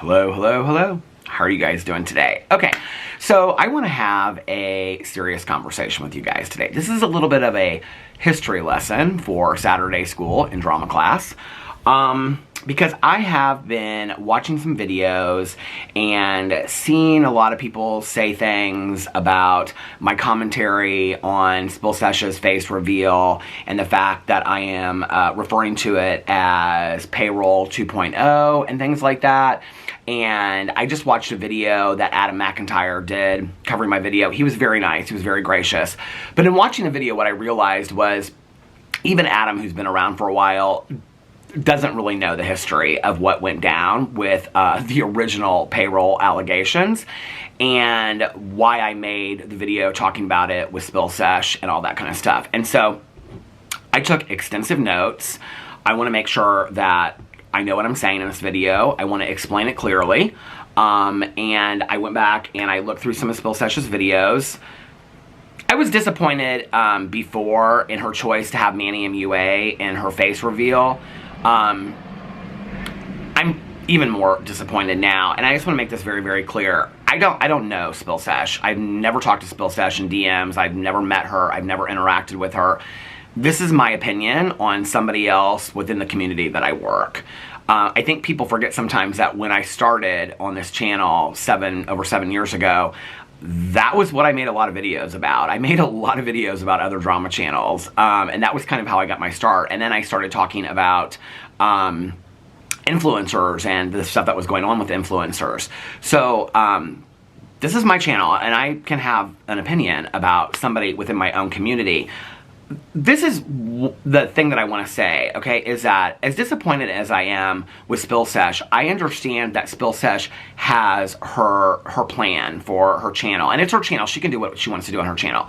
Hello, hello, hello. How are you guys doing today? Okay, so I want to have a serious conversation with you guys today. This is a little bit of a history lesson for Saturday school in drama class. Because I have been watching some videos and seeing a lot of people say things about my commentary on Sesh's face reveal and the fact that I am referring to it as Payroll 2.0 and things like that. And I just watched a video that Adam McIntyre did covering my video. He was very nice. He was very gracious. But in watching the video, what I realized was even Adam, who's been around for a while, doesn't really know the history of what went down with the original Payroll allegations and why I made the video talking about it with Sesh and all that kind of stuff. And so I took extensive notes. I want to make sure that I know what I'm saying in this video. I want to explain it clearly. And I went back and I looked through some of Sesh's videos. I was disappointed before in her choice to have Manny MUA in her face reveal. I'm even more disappointed now, and I just want to make this very, very clear. I don't know Sesh. I've never talked to Sesh in DMs. I've never met her. I've never interacted with her. This is my opinion on somebody else within the community that I work. I think people forget sometimes that when I started on this channel over 7 years ago, that was what I made a lot of videos about. I made a lot of videos about other drama channels, and that was kind of how I got my start. And then I started talking about influencers and the stuff that was going on with influencers. So this is my channel, and I can have an opinion about somebody within my own community. This is the thing that I want to say, okay, is that as disappointed as I am with Sesh, I understand that Sesh has her plan for her channel. And it's her channel. She can do what she wants to do on her channel.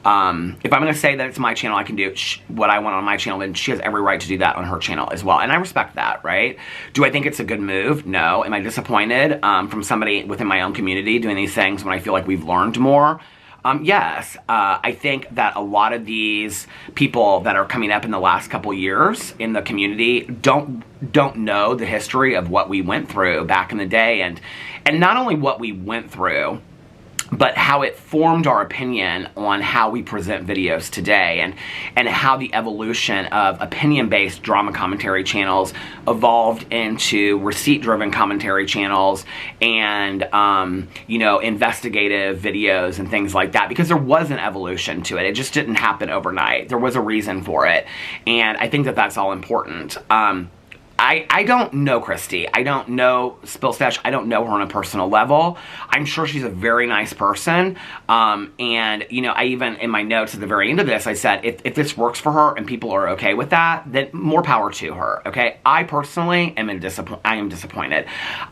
If I'm going to say that it's my channel, I can do what I want on my channel, then she has every right to do that on her channel as well. And I respect that, right? Do I think it's a good move? No. Am I disappointed from somebody within my own community doing these things when I feel like we've learned more? Yes, I think that a lot of these people that are coming up in the last couple years in the community don't know the history of what we went through back in the day, and not only what we went through, but how it formed our opinion on how we present videos today, and how the evolution of opinion-based drama commentary channels evolved into receipt-driven commentary channels and, you know, investigative videos and things like that, because there was an evolution to it. It just didn't happen overnight. There was a reason for it, and I think that that's all important. I don't know Christy. I don't know Sesh. I don't know her on a personal level. I'm sure she's a very nice person. And, you know, I even, in my notes at the very end of this, I said, if this works for her and people are okay with that, then more power to her, okay? I personally am disappointed.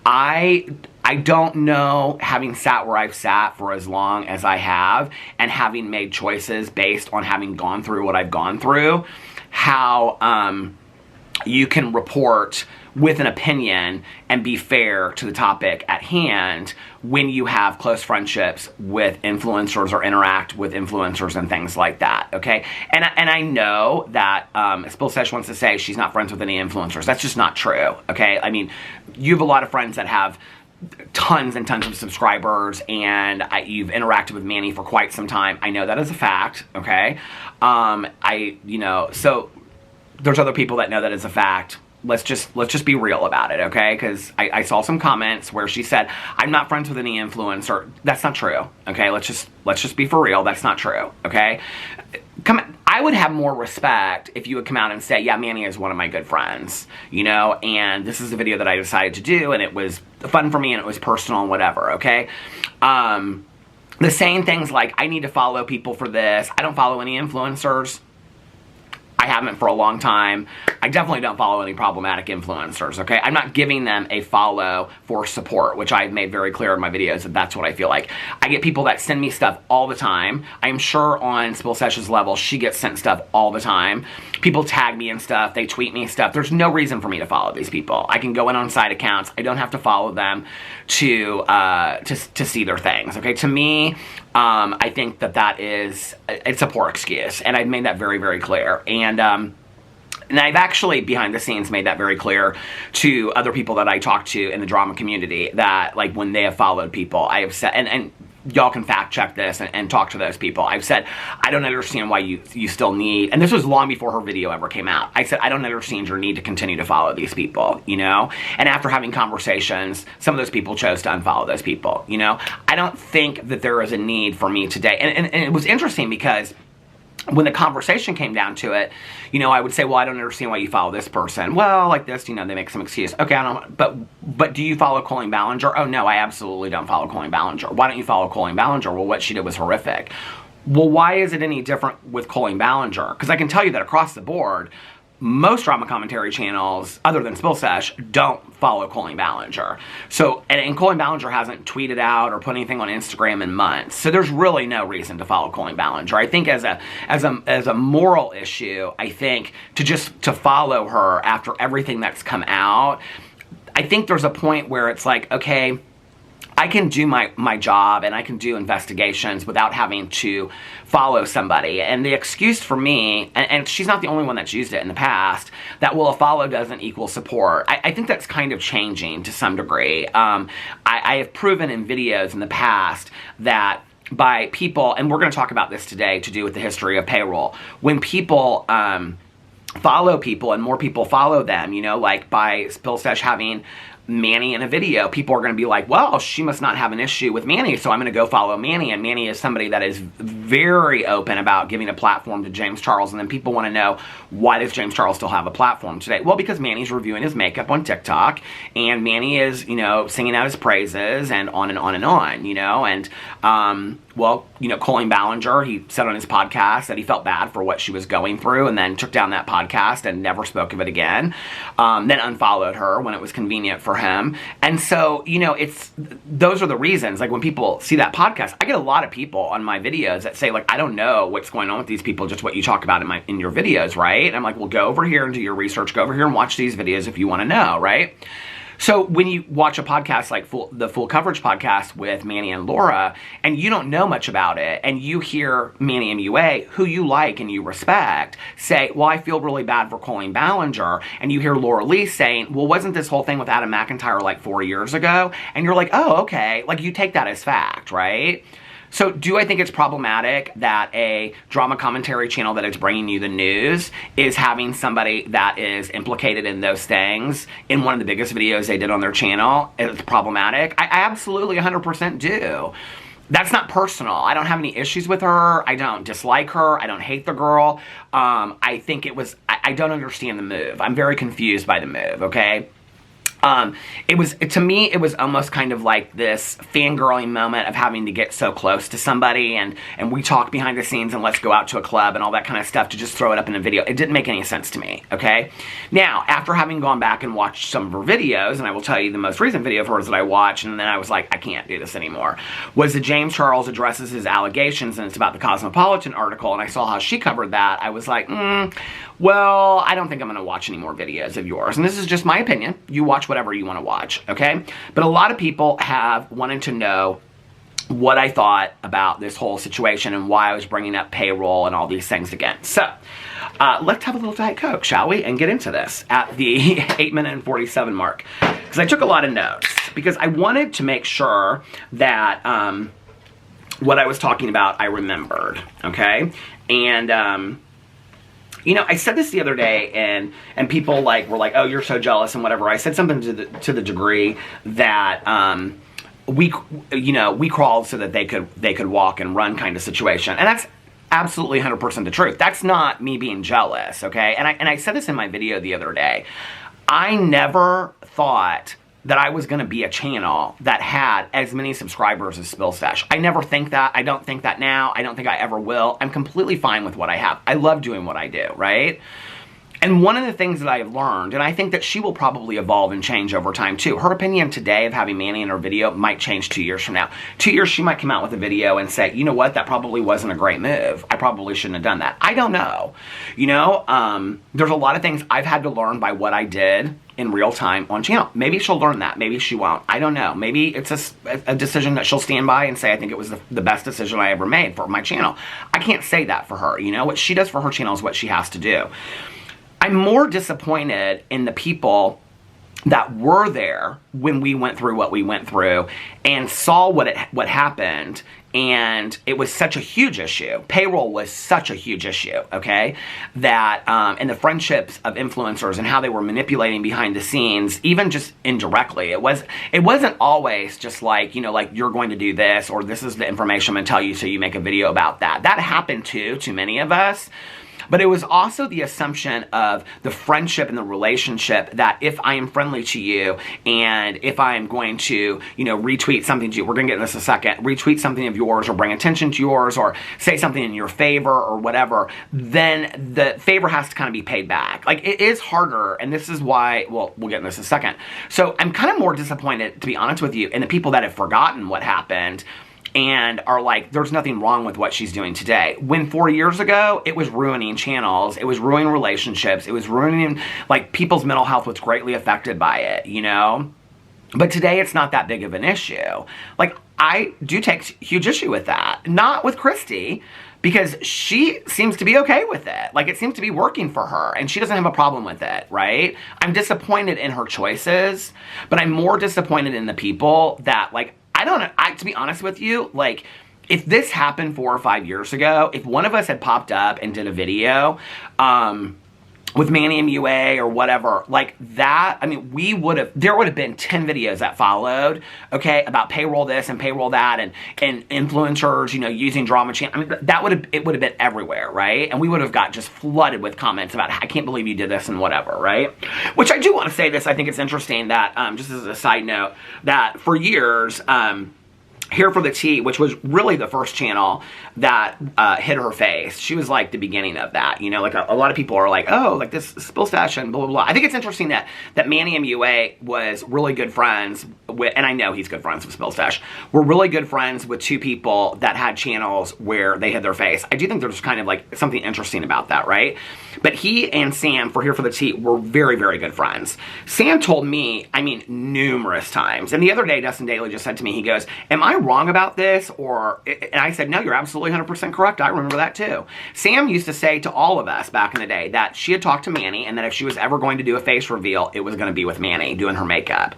I don't know, having sat where I've sat for as long as I have and having made choices based on having gone through what I've gone through, how, you can report with an opinion and be fair to the topic at hand when you have close friendships with influencers or interact with influencers and things like that, okay? And I know that Sesh wants to say she's not friends with any influencers. That's just not true, okay? I mean, you have a lot of friends that have tons and tons of subscribers, and you've interacted with Manny for quite some time. I know that as a fact, okay? You know, so there's other people that know that as a fact. Let's just be real about it, okay? Because I saw some comments where she said, I'm not friends with any influencer. That's not true, okay? Let's just be for real. That's not true, okay? I would have more respect if you would come out and say, yeah, Manny is one of my good friends, you know, and this is the video that I decided to do, and it was fun for me, and it was personal and whatever, okay? The saying things like, I need to follow people for this. I don't follow any influencers. I haven't for a long time. I definitely don't follow any problematic influencers, okay? I'm not giving them a follow for support, which I've made very clear in my videos that that's what I feel like. I get people that send me stuff all the time. I'm sure on Sesh's level, she gets sent stuff all the time. People tag me and stuff. They tweet me stuff. There's no reason for me to follow these people. I can go in on side accounts. I don't have to follow them to see their things, okay? To me, I think that it's a poor excuse, and I've made that very, very clear. And And I've actually, behind the scenes, made that very clear to other people that I talk to in the drama community, that, like, when they have followed people, I have said, and y'all can fact check this and talk to those people. I've said, I don't understand why you still need, and this was long before her video ever came out. I said, I don't understand your need to continue to follow these people, you know? And after having conversations, some of those people chose to unfollow those people, you know? I don't think that there is a need for me today. And it was interesting because when the conversation came down to it, you know, I would say, well, I don't understand why you follow this person. Well, like this, you know, they make some excuse. Okay, I don't, but do you follow Colleen Ballinger? Oh, no, I absolutely don't follow Colleen Ballinger. Why don't you follow Colleen Ballinger? Well, what she did was horrific. Well, why is it any different with Colleen Ballinger? Because I can tell you that across the board, most drama commentary channels, other than Sesh, don't follow Colleen Ballinger. So, and Colleen Ballinger hasn't tweeted out or put anything on Instagram in months. So there's really no reason to follow Colleen Ballinger. I think as a moral issue, I think to follow her after everything that's come out, I think there's a point where it's like, okay, I can do my job and I can do investigations without having to follow somebody. And the excuse for me, and she's not the only one that's used it in the past, that, well, a follow doesn't equal support. I think that's kind of changing to some degree. I have proven in videos in the past that by people, and we're going to talk about this today to do with the history of Payroll, when people follow people and more people follow them, you know, like by Sesh having Manny in a video, people are going to be like, well, she must not have an issue with Manny, so I'm going to go follow Manny. And Manny is somebody that is very open about giving a platform to James Charles. And then people want to know, why does James Charles still have a platform today? Well, because Manny's reviewing his makeup on TikTok, and Manny is, you know, singing out his praises, and on and on and on, you know. And well, you know, Colleen Ballinger, he said on his podcast that he felt bad for what she was going through, and then took down that podcast and never spoke of it again. Then unfollowed her when it was convenient for him. And so, you know, those are the reasons. Like, when people see that podcast, I get a lot of people on my videos that say, like, I don't know what's going on with these people, just what you talk about in your videos, right? And I'm like, well, go over here and do your research, go over here and watch these videos if you want to know, right? So when you watch a podcast like the Full Coverage podcast with Manny and Laura, and you don't know much about it, and you hear Manny MUA, who you like and you respect, say, well, I feel really bad for Colleen Ballinger, and you hear Laura Lee saying, well, wasn't this whole thing with Adam McIntyre like 4 years ago? And you're like, oh, okay. Like, you take that as fact, right? So do I think it's problematic that a drama commentary channel that is bringing you the news is having somebody that is implicated in those things in one of the biggest videos they did on their channel? It's problematic. I absolutely 100% do. That's not personal. I don't have any issues with her. I don't dislike her. I don't hate the girl. I think I don't understand the move. I'm very confused by the move, okay? To me, it was almost kind of like this fangirling moment of having to get so close to somebody, and we talk behind the scenes, and let's go out to a club and all that kind of stuff to just throw it up in a video. It didn't make any sense to me, okay? Now, after having gone back and watched some of her videos, and I will tell you the most recent video of hers that I watched, and then I was like, I can't do this anymore, was that James Charles addresses his allegations, and it's about the Cosmopolitan article, and I saw how she covered that. I was like, well, I don't think I'm going to watch any more videos of yours. And this is just my opinion. You watch whatever you want to watch, okay? But a lot of people have wanted to know what I thought about this whole situation and why I was bringing up Payroll and all these things again. So, let's have a little Diet Coke, shall we? And get into this at the 8-minute and 47 mark. Because I took a lot of notes. Because I wanted to make sure that what I was talking about, I remembered, okay? And, you know, I said this the other day, and people were like, oh, you're so jealous and whatever. I said something to the degree that we crawled so that they could walk and run kind of situation, and that's absolutely 100% the truth. That's not me being jealous, okay? And I said this in my video the other day. I never thought that I was going to be a channel that had as many subscribers as Sesh. I never think that. I don't think that now. I don't think I ever will. I'm completely fine with what I have. I love doing what I do, right? And one of the things that I have learned, and I think that she will probably evolve and change over time too. Her opinion today of having Manny in her video might change 2 years from now. 2 years, she might come out with a video and say, you know what, that probably wasn't a great move. I probably shouldn't have done that. I don't know. You know, there's a lot of things I've had to learn by what I did in real time on channel. Maybe she'll learn that. Maybe she won't. I don't know. Maybe it's a decision that she'll stand by and say, I think it was the best decision I ever made for my channel. I can't say that for her. You know, what she does for her channel is what she has to do. I'm more disappointed in the people that were there when we went through what we went through and saw what happened, and it was such a huge issue. Payroll was such a huge issue, okay? That, and the friendships of influencers and how they were manipulating behind the scenes, even just indirectly. It wasn't always just like, you know, like you're going to do this or this is the information I'm gonna tell you so you make a video about that. That happened too, to many of us. But it was also the assumption of the friendship and the relationship that if I am friendly to you and if I'm going to, you know, retweet something to you, we're going to get in this in a second, retweet something of yours or bring attention to yours or say something in your favor or whatever, then the favor has to kind of be paid back. Like, it is harder, and this is why, well, we'll get in this in a second. So I'm kind of more disappointed, to be honest with you, in the people that have forgotten what happened and are like, there's nothing wrong with what she's doing today. When 4 years ago, it was ruining channels, it was ruining relationships, it was ruining, like, people's mental health was greatly affected by it, you know? But today, it's not that big of an issue. Like, I do take huge issue with that. Not with Christy, because she seems to be okay with it. Like, it seems to be working for her, and she doesn't have a problem with it, right? I'm disappointed in her choices, but I'm more disappointed in the people that, like, to be honest with you, like, if this happened 4 or 5 years ago, if one of us had popped up and did a video, with Manny MUA or whatever, like that, I mean, there would have been 10 videos that followed, okay, about payroll this and payroll that and influencers, you know, using drama channel. I mean, it would have been everywhere, right? And we would have got just flooded with comments about, I can't believe you did this and whatever, right? Which I do want to say this, I think it's interesting that, just as a side note, that for years, Here for the Tea, which was really the first channel that hit her face. She was like the beginning of that, you know, like a lot of people are like, oh, like this Spill Stash and blah, blah, blah. I think it's interesting that Manny MUA was really good friends with, and I know he's good friends with Spill Stash, were really good friends with two people that had channels where they hid their face. I do think there's kind of like something interesting about that, right? But he and Sam for Here for the Tea were very, very good friends. Sam told me, I mean, numerous times, and the other day Dustin Daly just said to me, he goes, am I wrong about this? And I said, no, you're absolutely 100% correct. I remember that too. Sam used to say to all of us back in the day that she had talked to Manny and that if she was ever going to do a face reveal, it was going to be with Manny doing her makeup.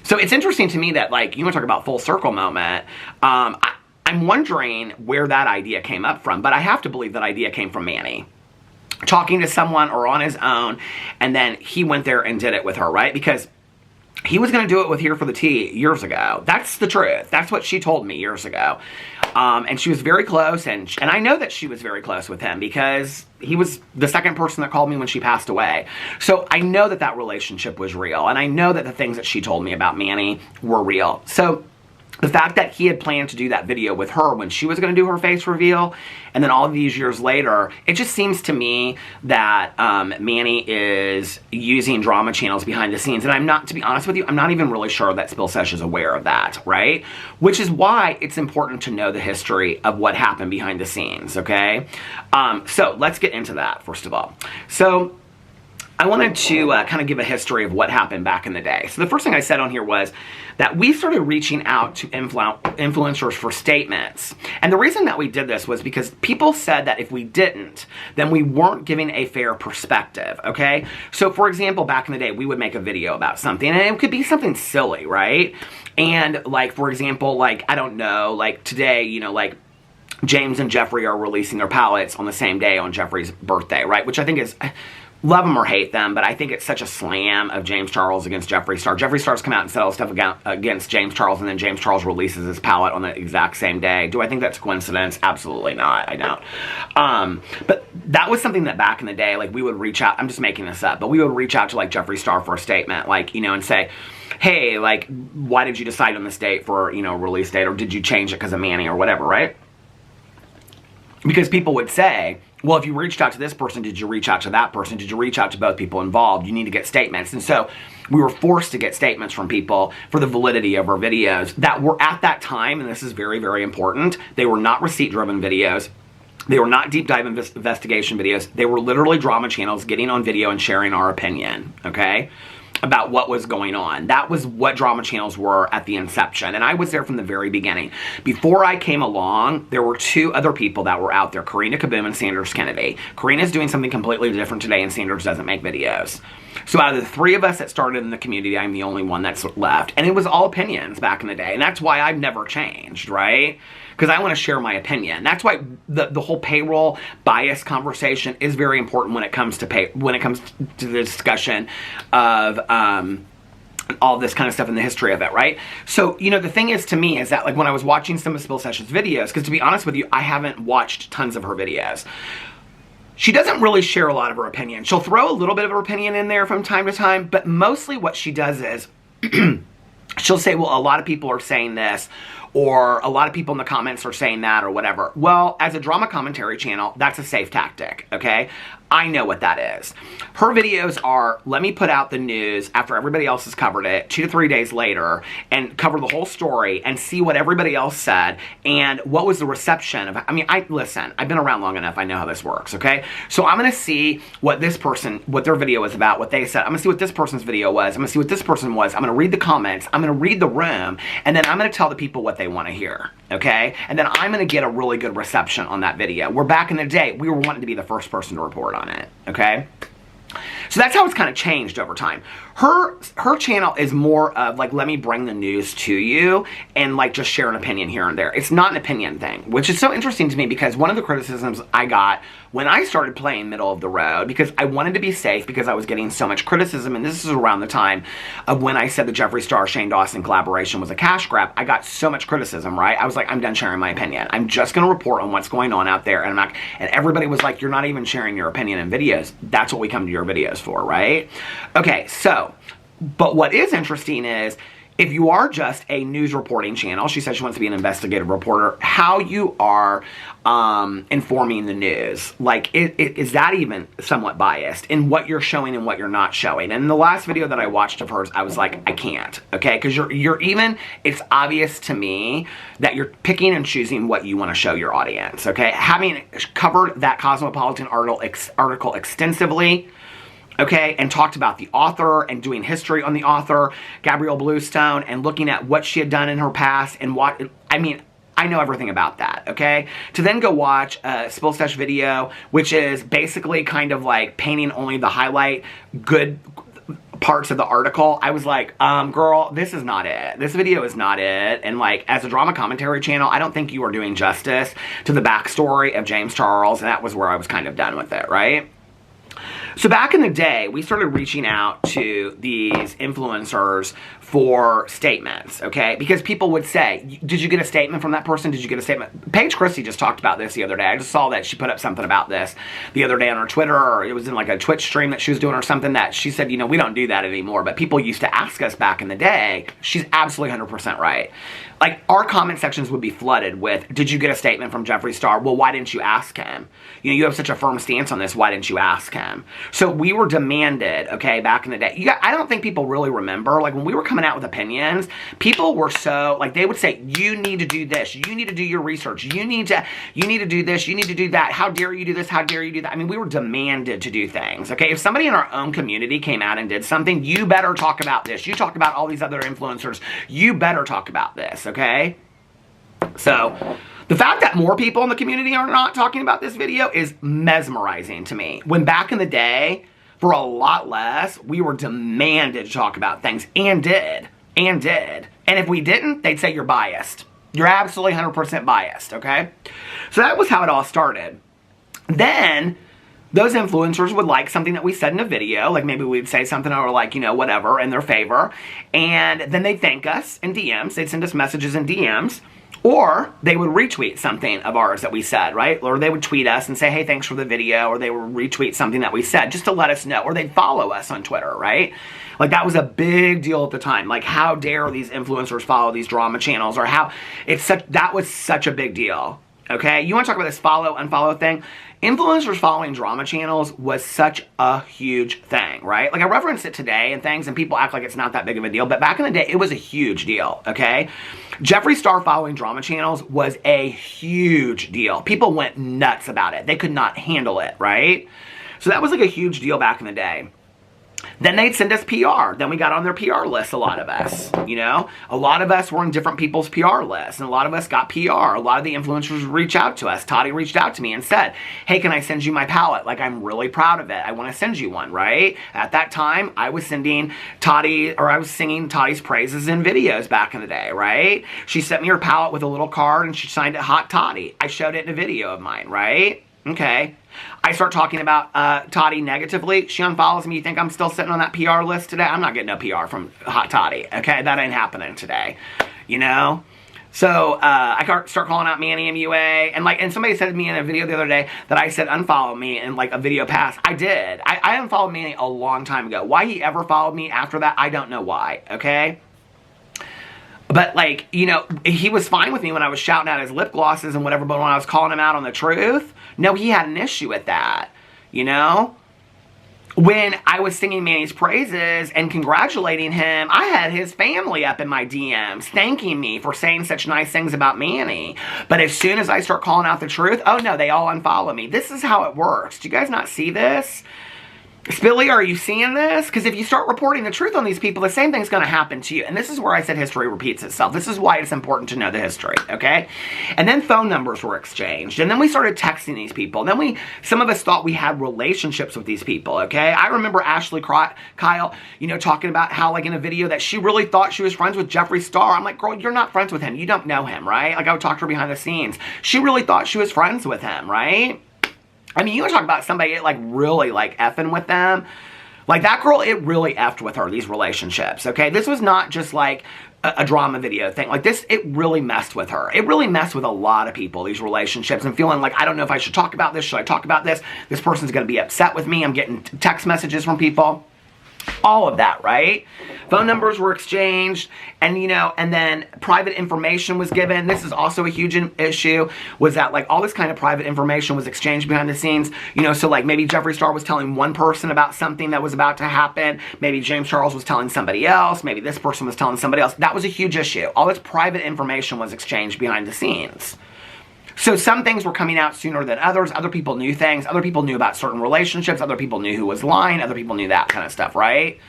So it's interesting to me that, like, you want to talk about full circle moment. I'm wondering where that idea came up from, but I have to believe that idea came from Manny. Talking to someone or on his own, and then he went there and did it with her, right? Because he was going to do it with Here for the Tea years ago. That's the truth. That's what she told me years ago. And she was very close, and I know that she was very close with him because he was the second person that called me when she passed away. So I know that that relationship was real, and I know that the things that she told me about Manny were real. So the fact that he had planned to do that video with her when she was going to do her face reveal, and then all these years later, it just seems to me that Manny is using drama channels behind the scenes. And I'm not, to be honest with you, I'm not even really sure that Spill Sesh is aware of that, right? Which is why it's important to know the history of what happened behind the scenes, okay? So let's get into that, first of all. So I wanted to kind of give a history of what happened back in the day. So the first thing I said on here was that we started reaching out to influencers for statements. And the reason that we did this was because people said that if we didn't, then we weren't giving a fair perspective, okay? So for example, back in the day, we would make a video about something, and it could be something silly, right? And like, for example, like, I don't know, like today, you know, like, James and Jeffrey are releasing their palettes on the same day on Jeffrey's birthday, right? Which I think is, love them or hate them, but I think it's such a slam of James Charles against Jeffree Star. Jeffree Star's come out and said all stuff against James Charles, and then James Charles releases his palette on the exact same day. Do I think that's a coincidence? Absolutely not. I don't. But that was something that back in the day, like, we would reach out, I'm just making this up, but we would reach out to, like, Jeffree Star for a statement, like, you know, and say, hey, like, why did you decide on this date for, you know, release date, or did you change it because of Manny or whatever, right? Because people would say, well, if you reached out to this person, did you reach out to that person? Did you reach out to both people involved? You need to get statements. And so we were forced to get statements from people for the validity of our videos that were at that time, and this is very, very important, they were not receipt-driven videos. They were not deep dive investigation videos. They were literally drama channels getting on video and sharing our opinion, okay? about what was going on. That was what drama channels were at the inception. And I was there from the very beginning. Before I came along, there were two other people that were out there, Karina Kaboom and Sanders Kennedy. Karina's doing something completely different today, and Sanders doesn't make videos. So out of the three of us that started in the community, I'm the only one that's left. And it was all opinions back in the day. And that's why I've never changed, right? Because I want to share my opinion. That's why the whole payroll bias conversation is very important when it comes to the discussion of all this kind of stuff in the history of it, right? So, you know, the thing is to me is that, like, when I was watching some of Spill Sesh's videos, because to be honest with you, I haven't watched tons of her videos. She doesn't really share a lot of her opinion. She'll throw a little bit of her opinion in there from time to time, but mostly what she does is she'll say, well, a lot of people are saying this, or a lot of people in the comments are saying that, or whatever. Well, as a drama commentary channel, that's a safe tactic, okay? I know what that is. Her videos are, let me put out the news after everybody else has covered it 2 to 3 days later and cover the whole story and see what everybody else said and what was the reception of, listen, I've been around long enough, I know how this works, okay? So I'm gonna see what their video was about, what they said. I'm gonna see what this person's video was. I'm gonna see what this person was. I'm gonna read the comments. I'm gonna read the room, and then I'm gonna tell the people what they wanna hear, okay? And then I'm gonna get a really good reception on that video. Where back in the day, we were wanting to be the first person to report on it, okay? So that's how it's kind of changed over time. Her channel is more of like, let me bring the news to you and like just share an opinion here and there. It's not an opinion thing, which is so interesting to me because one of the criticisms I got when I started playing middle of the road, because I wanted to be safe because I was getting so much criticism, and this is around the time of when I said the Jeffree Star Shane Dawson collaboration was a cash grab. I got so much criticism, right? I was like, I'm done sharing my opinion. I'm just going to report on what's going on out there, and and everybody was like, you're not even sharing your opinion in videos. That's what we come to your videos for, right? Okay, so, but what is interesting is, if you are just a news reporting channel, she said she wants to be an investigative reporter, how you are informing the news. Like, is that even somewhat biased in what you're showing and what you're not showing? And in the last video that I watched of hers, I was like, I can't, okay? Because it's obvious to me that you're picking and choosing what you want to show your audience, okay? Having covered that Cosmopolitan article extensively, okay, and talked about the author and doing history on the author, Gabrielle Bluestone, and looking at what she had done in her past and I know everything about that, okay? To then go watch a Spill Sesh video, which is basically kind of like painting only the highlight good parts of the article, I was like, girl, this is not it. This video is not it. And like, as a drama commentary channel, I don't think you are doing justice to the backstory of James Charles, and that was where I was kind of done with it, right? So back in the day, we started reaching out to these influencers for statements, okay? Because people would say, did you get a statement from that person? Did you get a statement? Paige Christie just talked about this the other day. I just saw that she put up something about this the other day on her Twitter, or it was in like a Twitch stream that she was doing or something, that she said, you know, we don't do that anymore, but people used to ask us back in the day. She's absolutely 100% right. Like, our comment sections would be flooded with, did you get a statement from Jeffree Star? Well, why didn't you ask him? You know, you have such a firm stance on this. Why didn't you ask him? So we were demanded, okay, back in the day. I don't think people really remember, like, when we were coming out with opinions, people were so, like, they would say, you need to do this. You need to do your research. You need to do this. You need to do that. How dare you do this? How dare you do that? I mean, we were demanded to do things, okay? If somebody in our own community came out and did something, you better talk about this. You talk about all these other influencers. You better talk about this, okay? So, the fact that more people in the community are not talking about this video is mesmerizing to me. When back in the day, for a lot less, we were demanded to talk about things, and did. And if we didn't, they'd say you're biased. You're absolutely 100% biased, okay? So that was how it all started. Then, those influencers would like something that we said in a video, like maybe we'd say something or like, you know, whatever, in their favor, and then they'd thank us in DMs. They'd send us messages in DMs. Or they would retweet something of ours that we said, right? Or they would tweet us and say, hey, thanks for the video. Or they would retweet something that we said just to let us know. Or they'd follow us on Twitter, right? Like, that was a big deal at the time. Like, how dare these influencers follow these drama channels? Or that was such a big deal, okay? You want to talk about this follow, unfollow thing? Influencers following drama channels was such a huge thing, right? Like, I referenced it today and things, and people act like it's not that big of a deal, but back in the day, it was a huge deal, okay? Jeffree Star following drama channels was a huge deal. People went nuts about it. They could not handle it, right? So that was like a huge deal back in the day. Then they'd send us PR. Then we got on their PR list, a lot of us, you know? A lot of us were in different people's PR lists, and a lot of us got PR. A lot of the influencers would reach out to us. Toddy reached out to me and said, hey, can I send you my palette? Like, I'm really proud of it. I want to send you one, right? At that time, I was singing Toddy's praises in videos back in the day, right? She sent me her palette with a little card, and she signed it Hot Toddy. I showed it in a video of mine, right? Okay. I start talking about Toddy negatively. She unfollows me. You think I'm still sitting on that PR list today? I'm not getting no PR from Hot Toddy. Okay, that ain't happening today. You know? So I start calling out Manny MUA, and somebody said to me in a video the other day that I said unfollow me in like a video past. I did. I unfollowed Manny a long time ago. Why he ever followed me after that, I don't know why. Okay. But, like, you know, he was fine with me when I was shouting out his lip glosses and whatever, but when I was calling him out on the truth, no, he had an issue with that, you know? When I was singing Manny's praises and congratulating him, I had his family up in my DMs thanking me for saying such nice things about Manny. But as soon as I start calling out the truth, oh, no, they all unfollow me. This is how it works. Do you guys not see this? Spilly, are you seeing this? Because if you start reporting the truth on these people, the same thing's going to happen to you. And this is where I said history repeats itself. This is why it's important to know the history, okay? And then phone numbers were exchanged. And then we started texting these people. And then some of us thought we had relationships with these people, okay? I remember Ashley Kyle, you know, talking about how, like, in a video that she really thought she was friends with Jeffree Star. I'm like, girl, you're not friends with him. You don't know him, right? Like, I would talk to her behind the scenes. She really thought she was friends with him, right? I mean, you want to talk about somebody, like, really, like, effing with them. Like, that girl, it really effed with her, these relationships, okay? This was not just, like, a drama video thing. Like, this, it really messed with her. It really messed with a lot of people, these relationships, and feeling like, I don't know if I should talk about this. Should I talk about this? This person's going to be upset with me. I'm getting text messages from people. All of that, right? Phone numbers were exchanged, and, you know, and then private information was given. This is also a huge issue, was that, like, all this kind of private information was exchanged behind the scenes, you know, so, like, maybe Jeffree Star was telling one person about something that was about to happen, maybe James Charles was telling somebody else, maybe this person was telling somebody else. That was a huge issue. All this private information was exchanged behind the scenes. So some things were coming out sooner than others. Other people knew things. Other people knew about certain relationships. Other people knew who was lying. Other people knew that kind of stuff, right?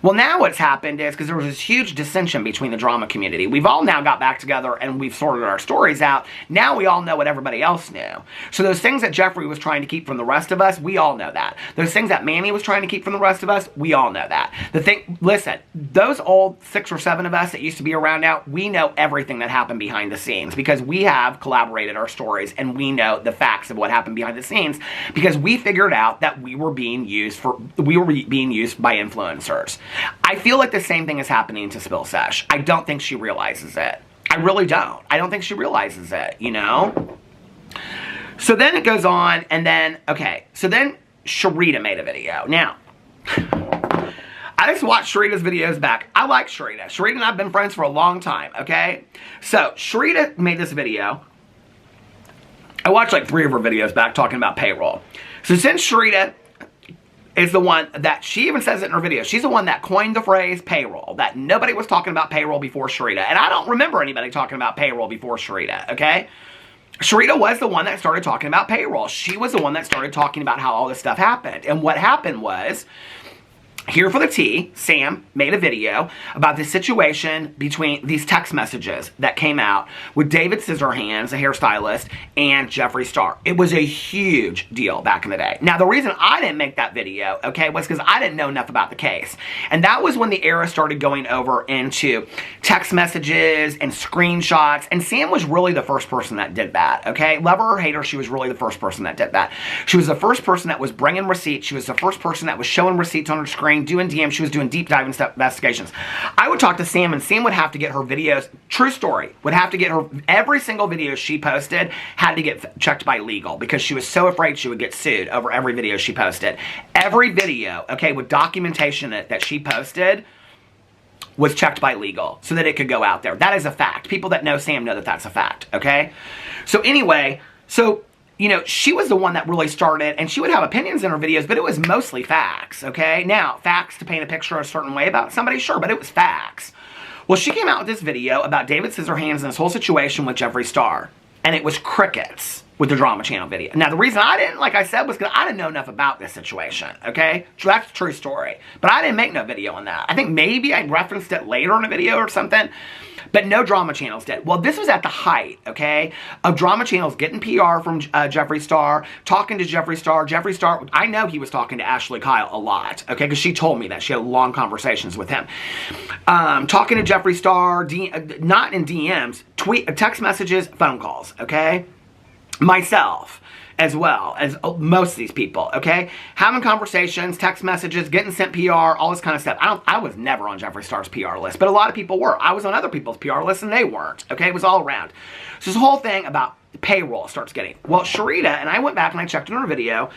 Well, now what's happened is, because there was this huge dissension between the drama community, we've all now got back together and we've sorted our stories out. Now we all know what everybody else knew. So those things that Jeffree was trying to keep from the rest of us, we all know that. Those things that Manny was trying to keep from the rest of us, we all know that. Listen, those old 6 or 7 of us that used to be around now, we know everything that happened behind the scenes because we have collaborated our stories and we know the facts of what happened behind the scenes because we figured out that we were being used by influencers. I feel like the same thing is happening to Sesh. I don't think she realizes it. I really don't. I don't think she realizes it, you know? So then it goes on, and then, okay, so then Sharita made a video. Now, I just watched Sharita's videos back. I like Sharita. Sharita and I have been friends for a long time, okay? So, Sharita made this video. I watched like 3 of her videos back talking about payroll. So since Sharita is the one that, she even says it in her video, she's the one that coined the phrase payroll, that nobody was talking about payroll before Sharita. And I don't remember anybody talking about payroll before Sharita, okay? Sharita was the one that started talking about payroll. She was the one that started talking about how all this stuff happened. And what happened was, Here for the Tea, Sam made a video about this situation between these text messages that came out with David Scissorhands, a hairstylist, and Jeffree Star. It was a huge deal back in the day. Now, the reason I didn't make that video, okay, was because I didn't know enough about the case. And that was when the era started going over into text messages and screenshots. And Sam was really the first person that did that, okay? Love her or hate her, she was really the first person that did that. She was the first person that was bringing receipts. She was the first person that was showing receipts on her screen, doing DMs, she was doing deep dive investigations. I would talk to Sam, and Sam would have to get her videos, true story, would have to get her, every single video she posted had to get checked by legal because she was so afraid she would get sued over every video she posted. Every video, okay, with documentation that she posted was checked by legal so that it could go out there. That is a fact. People that know Sam know that that's a fact, okay? So anyway, you know, she was the one that really started, and she would have opinions in her videos, but it was mostly facts, okay? Now, facts to paint a picture a certain way about somebody, sure, but it was facts. Well, she came out with this video about David Scissorhands and this whole situation with Jeffree Star. and it was crickets with the Drama Channel video. Now, the reason I didn't, like I said, was because I didn't know enough about this situation, okay? So that's a true story. But I didn't make no video on that. I think maybe I referenced it later in a video or something, but no Drama Channels did. Well, this was at the height, okay, of Drama Channels getting PR from Jeffree Star, talking to Jeffree Star. Jeffree Star, I know he was talking to Ashley Kyle a lot, okay, because she told me that. She had long conversations with him. Talking to Jeffree Star, not in DMs, text messages, phone calls, okay? Myself, as well as most of these people, okay? Having conversations, text messages, getting sent PR, all this kind of stuff. I was never on Jeffree Star's PR list, but a lot of people were. I was on other people's PR lists and they weren't, okay? It was all around. So this whole thing about Payroll starts getting, well, Sharita, and I went back and I checked in her video,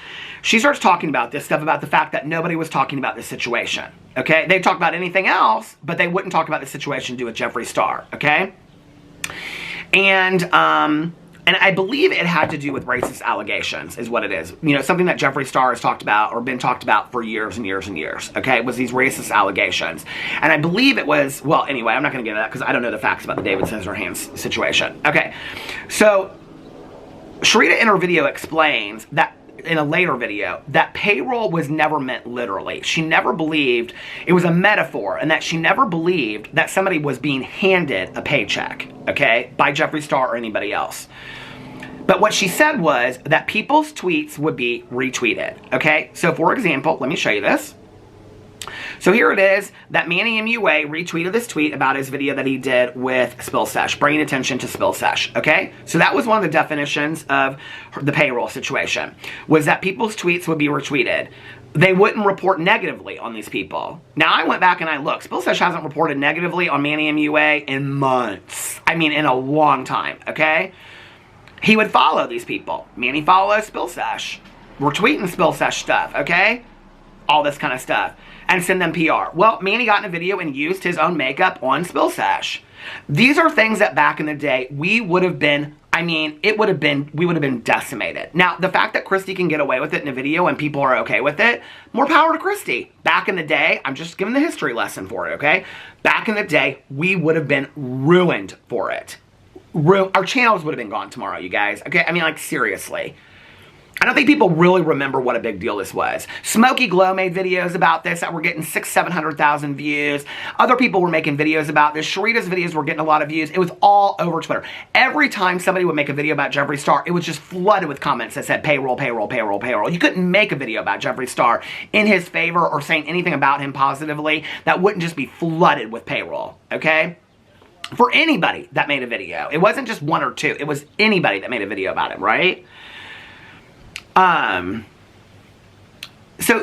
she starts talking about this stuff, about the fact that nobody was talking about this situation, okay? They talk about anything else, but they wouldn't talk about the situation to do with Jeffree Star, okay? And I believe it had to do with racist allegations, is what it is. You know, something that Jeffree Star has talked about or been talked about for years and years and years, okay, was these racist allegations. And I believe it was, well, anyway, I'm not going to get into that because I don't know the facts about the David Scissorhands situation. Okay, so Sharita in her video explains that, in a later video, that payroll was never meant literally. She never believed it was a metaphor, and that she never believed that somebody was being handed a paycheck, okay, by Jeffree Star or anybody else. But what she said was that people's tweets would be retweeted, okay? So for example, let me show you this. So here it is, that Manny MUA retweeted this tweet about his video that he did with Spill Sesh, bringing attention to Spill Sesh, okay? So that was one of the definitions of the payroll situation, was that people's tweets would be retweeted. They wouldn't report negatively on these people. Now, I went back and I looked. Spill Sesh hasn't reported negatively on Manny MUA in months. I mean, in a long time, okay? He would follow these people. Manny follows Spill Sesh. We're tweeting Spill Sesh stuff, okay? All this kind of stuff. And send them PR. Well, Manny got in a video and used his own makeup on Spill Sesh. These are things that back in the day, we would have been, I mean, we would have been decimated. Now, the fact that Christy can get away with it in a video and people are okay with it, more power to Christy. Back in the day, I'm just giving the history lesson for it, okay? Back in the day, we would have been ruined for it. Our channels would have been gone tomorrow, you guys. Okay, I mean, like, seriously. I don't think people really remember what a big deal this was. Smokey Glow made videos about this that were getting 700,000 views. Other people were making videos about this. Sharita's videos were getting a lot of views. It was all over Twitter. Every time somebody would make a video about Jeffree Star, it was just flooded with comments that said payroll, payroll, payroll, payroll. You couldn't make a video about Jeffree Star in his favor or saying anything about him positively that wouldn't just be flooded with payroll, okay? For anybody that made a video. It wasn't just one or two. It was anybody that made a video about it, right? So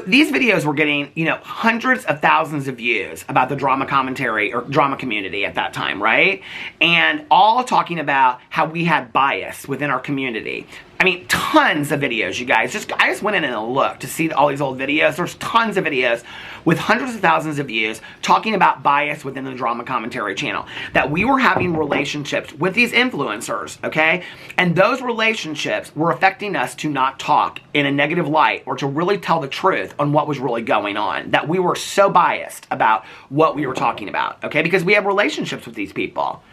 these videos were getting, you know, hundreds of thousands of views about the drama commentary or drama community at that time, right? And all talking about how we had bias within our community. I mean, tons of videos, you guys. I just went in and looked to see all these old videos. There's tons of videos with hundreds of thousands of views talking about bias within the drama commentary channel. That we were having relationships with these influencers, okay? And those relationships were affecting us to not talk in a negative light or to really tell the truth on what was really going on. That we were so biased about what we were talking about, okay? Because we have relationships with these people.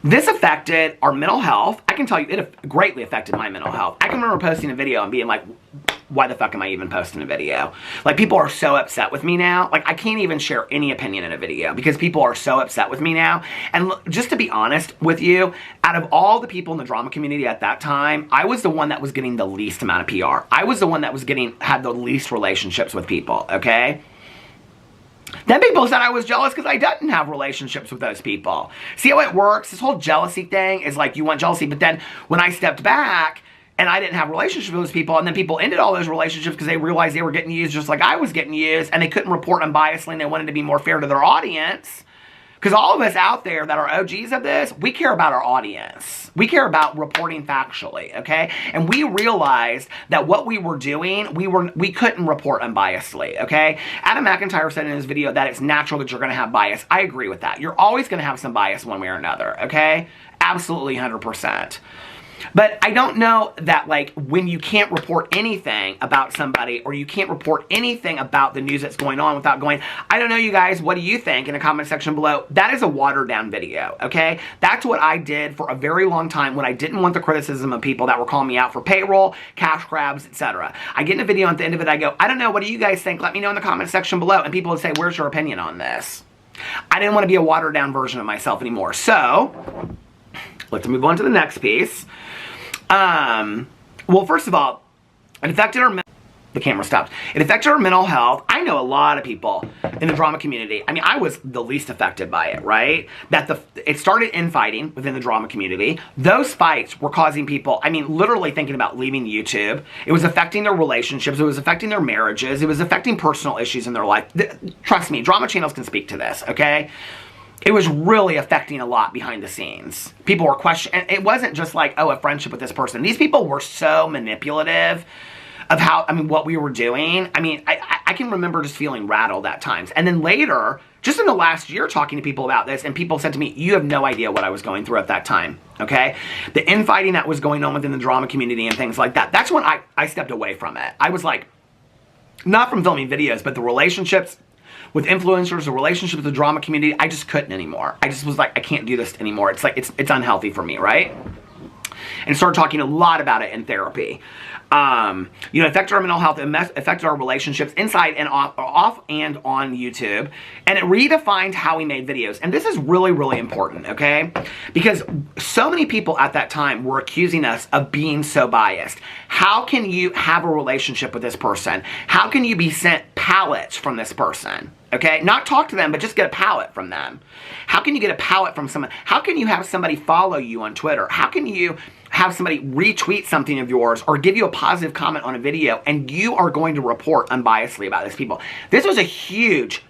This affected our mental health. I can tell you, it greatly affected my mental health. I can remember posting a video and being like, why the fuck am I even posting a video? Like, people are so upset with me now. Like, I can't even share any opinion in a video because people are so upset with me now. And look, just to be honest with you, out of all the people in the drama community at that time, I was the one that was getting the least amount of PR. I was the one that was had the least relationships with people, okay? Then people said I was jealous because I didn't have relationships with those people. See how it works? This whole jealousy thing is like you want jealousy, but then when I stepped back and I didn't have relationships with those people, and then people ended all those relationships because they realized they were getting used just like I was getting used, and they couldn't report unbiasedly and they wanted to be more fair to their audience. Because all of us out there that are OGs of this, we care about our audience. We care about reporting factually, okay? And we realized that what we were doing, we couldn't report unbiasedly, okay? Adam McIntyre said in his video that it's natural that you're going to have bias. I agree with that. You're always going to have some bias one way or another, okay? Absolutely 100%. But I don't know that, like, when you can't report anything about somebody or you can't report anything about the news that's going on without going, I don't know, you guys, what do you think in the comment section below? That is a watered down video, okay? That's what I did for a very long time when I didn't want the criticism of people that were calling me out for payroll, cash grabs, etc. I get in a video, at the end of it, I go, I don't know, what do you guys think? Let me know in the comment section below. And people would say, where's your opinion on this? I didn't want to be a watered down version of myself anymore. So, let's move on to the next piece. Well, first of all, it affected our the camera stopped. It affected our mental health. I know a lot of people in the drama community. I mean, I was the least affected by it, right? It started infighting within the drama community. Those fights were causing people, I mean, literally thinking about leaving YouTube. It was affecting their relationships. It was affecting their marriages. It was affecting personal issues in their life. Trust me, drama channels can speak to this, okay? It was really affecting a lot behind the scenes. People were questioning, and it wasn't just like, oh, a friendship with this person. These people were so manipulative of how, I mean, what we were doing. I mean, I can remember just feeling rattled at times. And then later, just in the last year, talking to people about this, and people said to me, you have no idea what I was going through at that time, okay? The infighting that was going on within the drama community and things like that, that's when I stepped away from it. I was like, not from filming videos, but the relationships with influencers, the relationship with the drama community, I just couldn't anymore. I just was like, I can't do this anymore. It's like, it's unhealthy for me, right? And started talking a lot about it in therapy. You know, affected our mental health, affected our relationships inside and off and on YouTube. And it redefined how we made videos. And this is really, really important, okay? Because so many people at that time were accusing us of being so biased. How can you have a relationship with this person? How can you be sent pallets from this person? Okay, not talk to them, but just get a pallet from them. How can you get a pallet from someone? How can you have somebody follow you on Twitter? How can you have somebody retweet something of yours or give you a positive comment on a video and you are going to report unbiasedly about these people? This was a huge,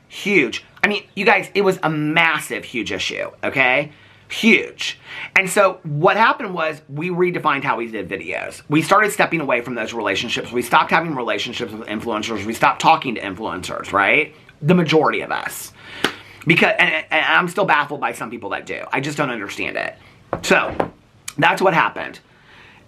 I mean, you guys, it was a massive, huge issue, okay? Huge. And so what happened was we redefined how we did videos. We started stepping away from those relationships. We stopped having relationships with influencers. We stopped talking to influencers, right? The majority of us. Because, and I'm still baffled by some people that do. I just don't understand it. So, that's what happened.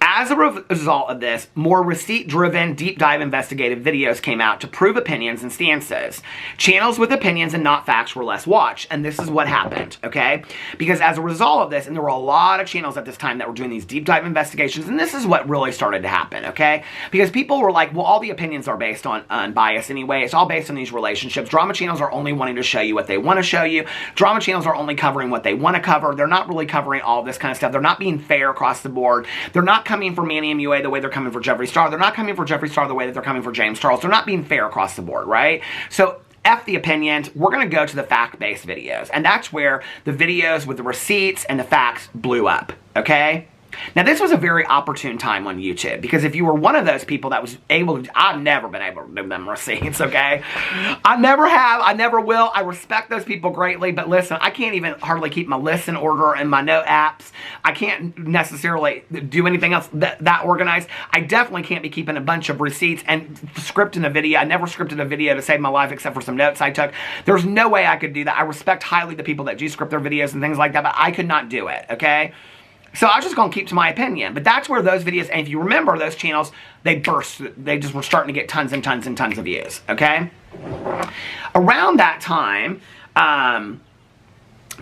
As a result of this, more receipt-driven, deep-dive investigative videos came out to prove opinions and stances. Channels with opinions and not facts were less watched, and this is what happened, okay? Because as a result of this, and there were a lot of channels at this time that were doing these deep-dive investigations, and this is what really started to happen, okay? Because people were like, well, all the opinions are based on bias anyway. It's all based on these relationships. Drama channels are only wanting to show you what they want to show you. Drama channels are only covering what they want to cover. They're not really covering all of this kind of stuff. They're not being fair across the board. They're not coming for Manny MUA the way they're coming for Jeffree Star. They're not coming for Jeffree Star the way that they're coming for James Charles. They're not being fair across the board, right? So F the opinions. We're going to go to the fact-based videos. And that's where the videos with the receipts and the facts blew up, okay? Now, this was a very opportune time on YouTube because if you were one of those people that was able to, I've never been able to do them receipts, okay? I never have. I never will. I respect those people greatly, but listen, I can't even hardly keep my lists in order and my note apps. I can't necessarily do anything else that organized. I definitely can't be keeping a bunch of receipts and scripting a video. I never scripted a video to save my life except for some notes I took. There's no way I could do that. I respect highly the people that do script their videos and things like that, but I could not do it, okay? So I was just going to keep to my opinion. But that's where those videos, and if you remember those channels, they burst. They just were starting to get tons and tons and tons of views, okay? Around that time,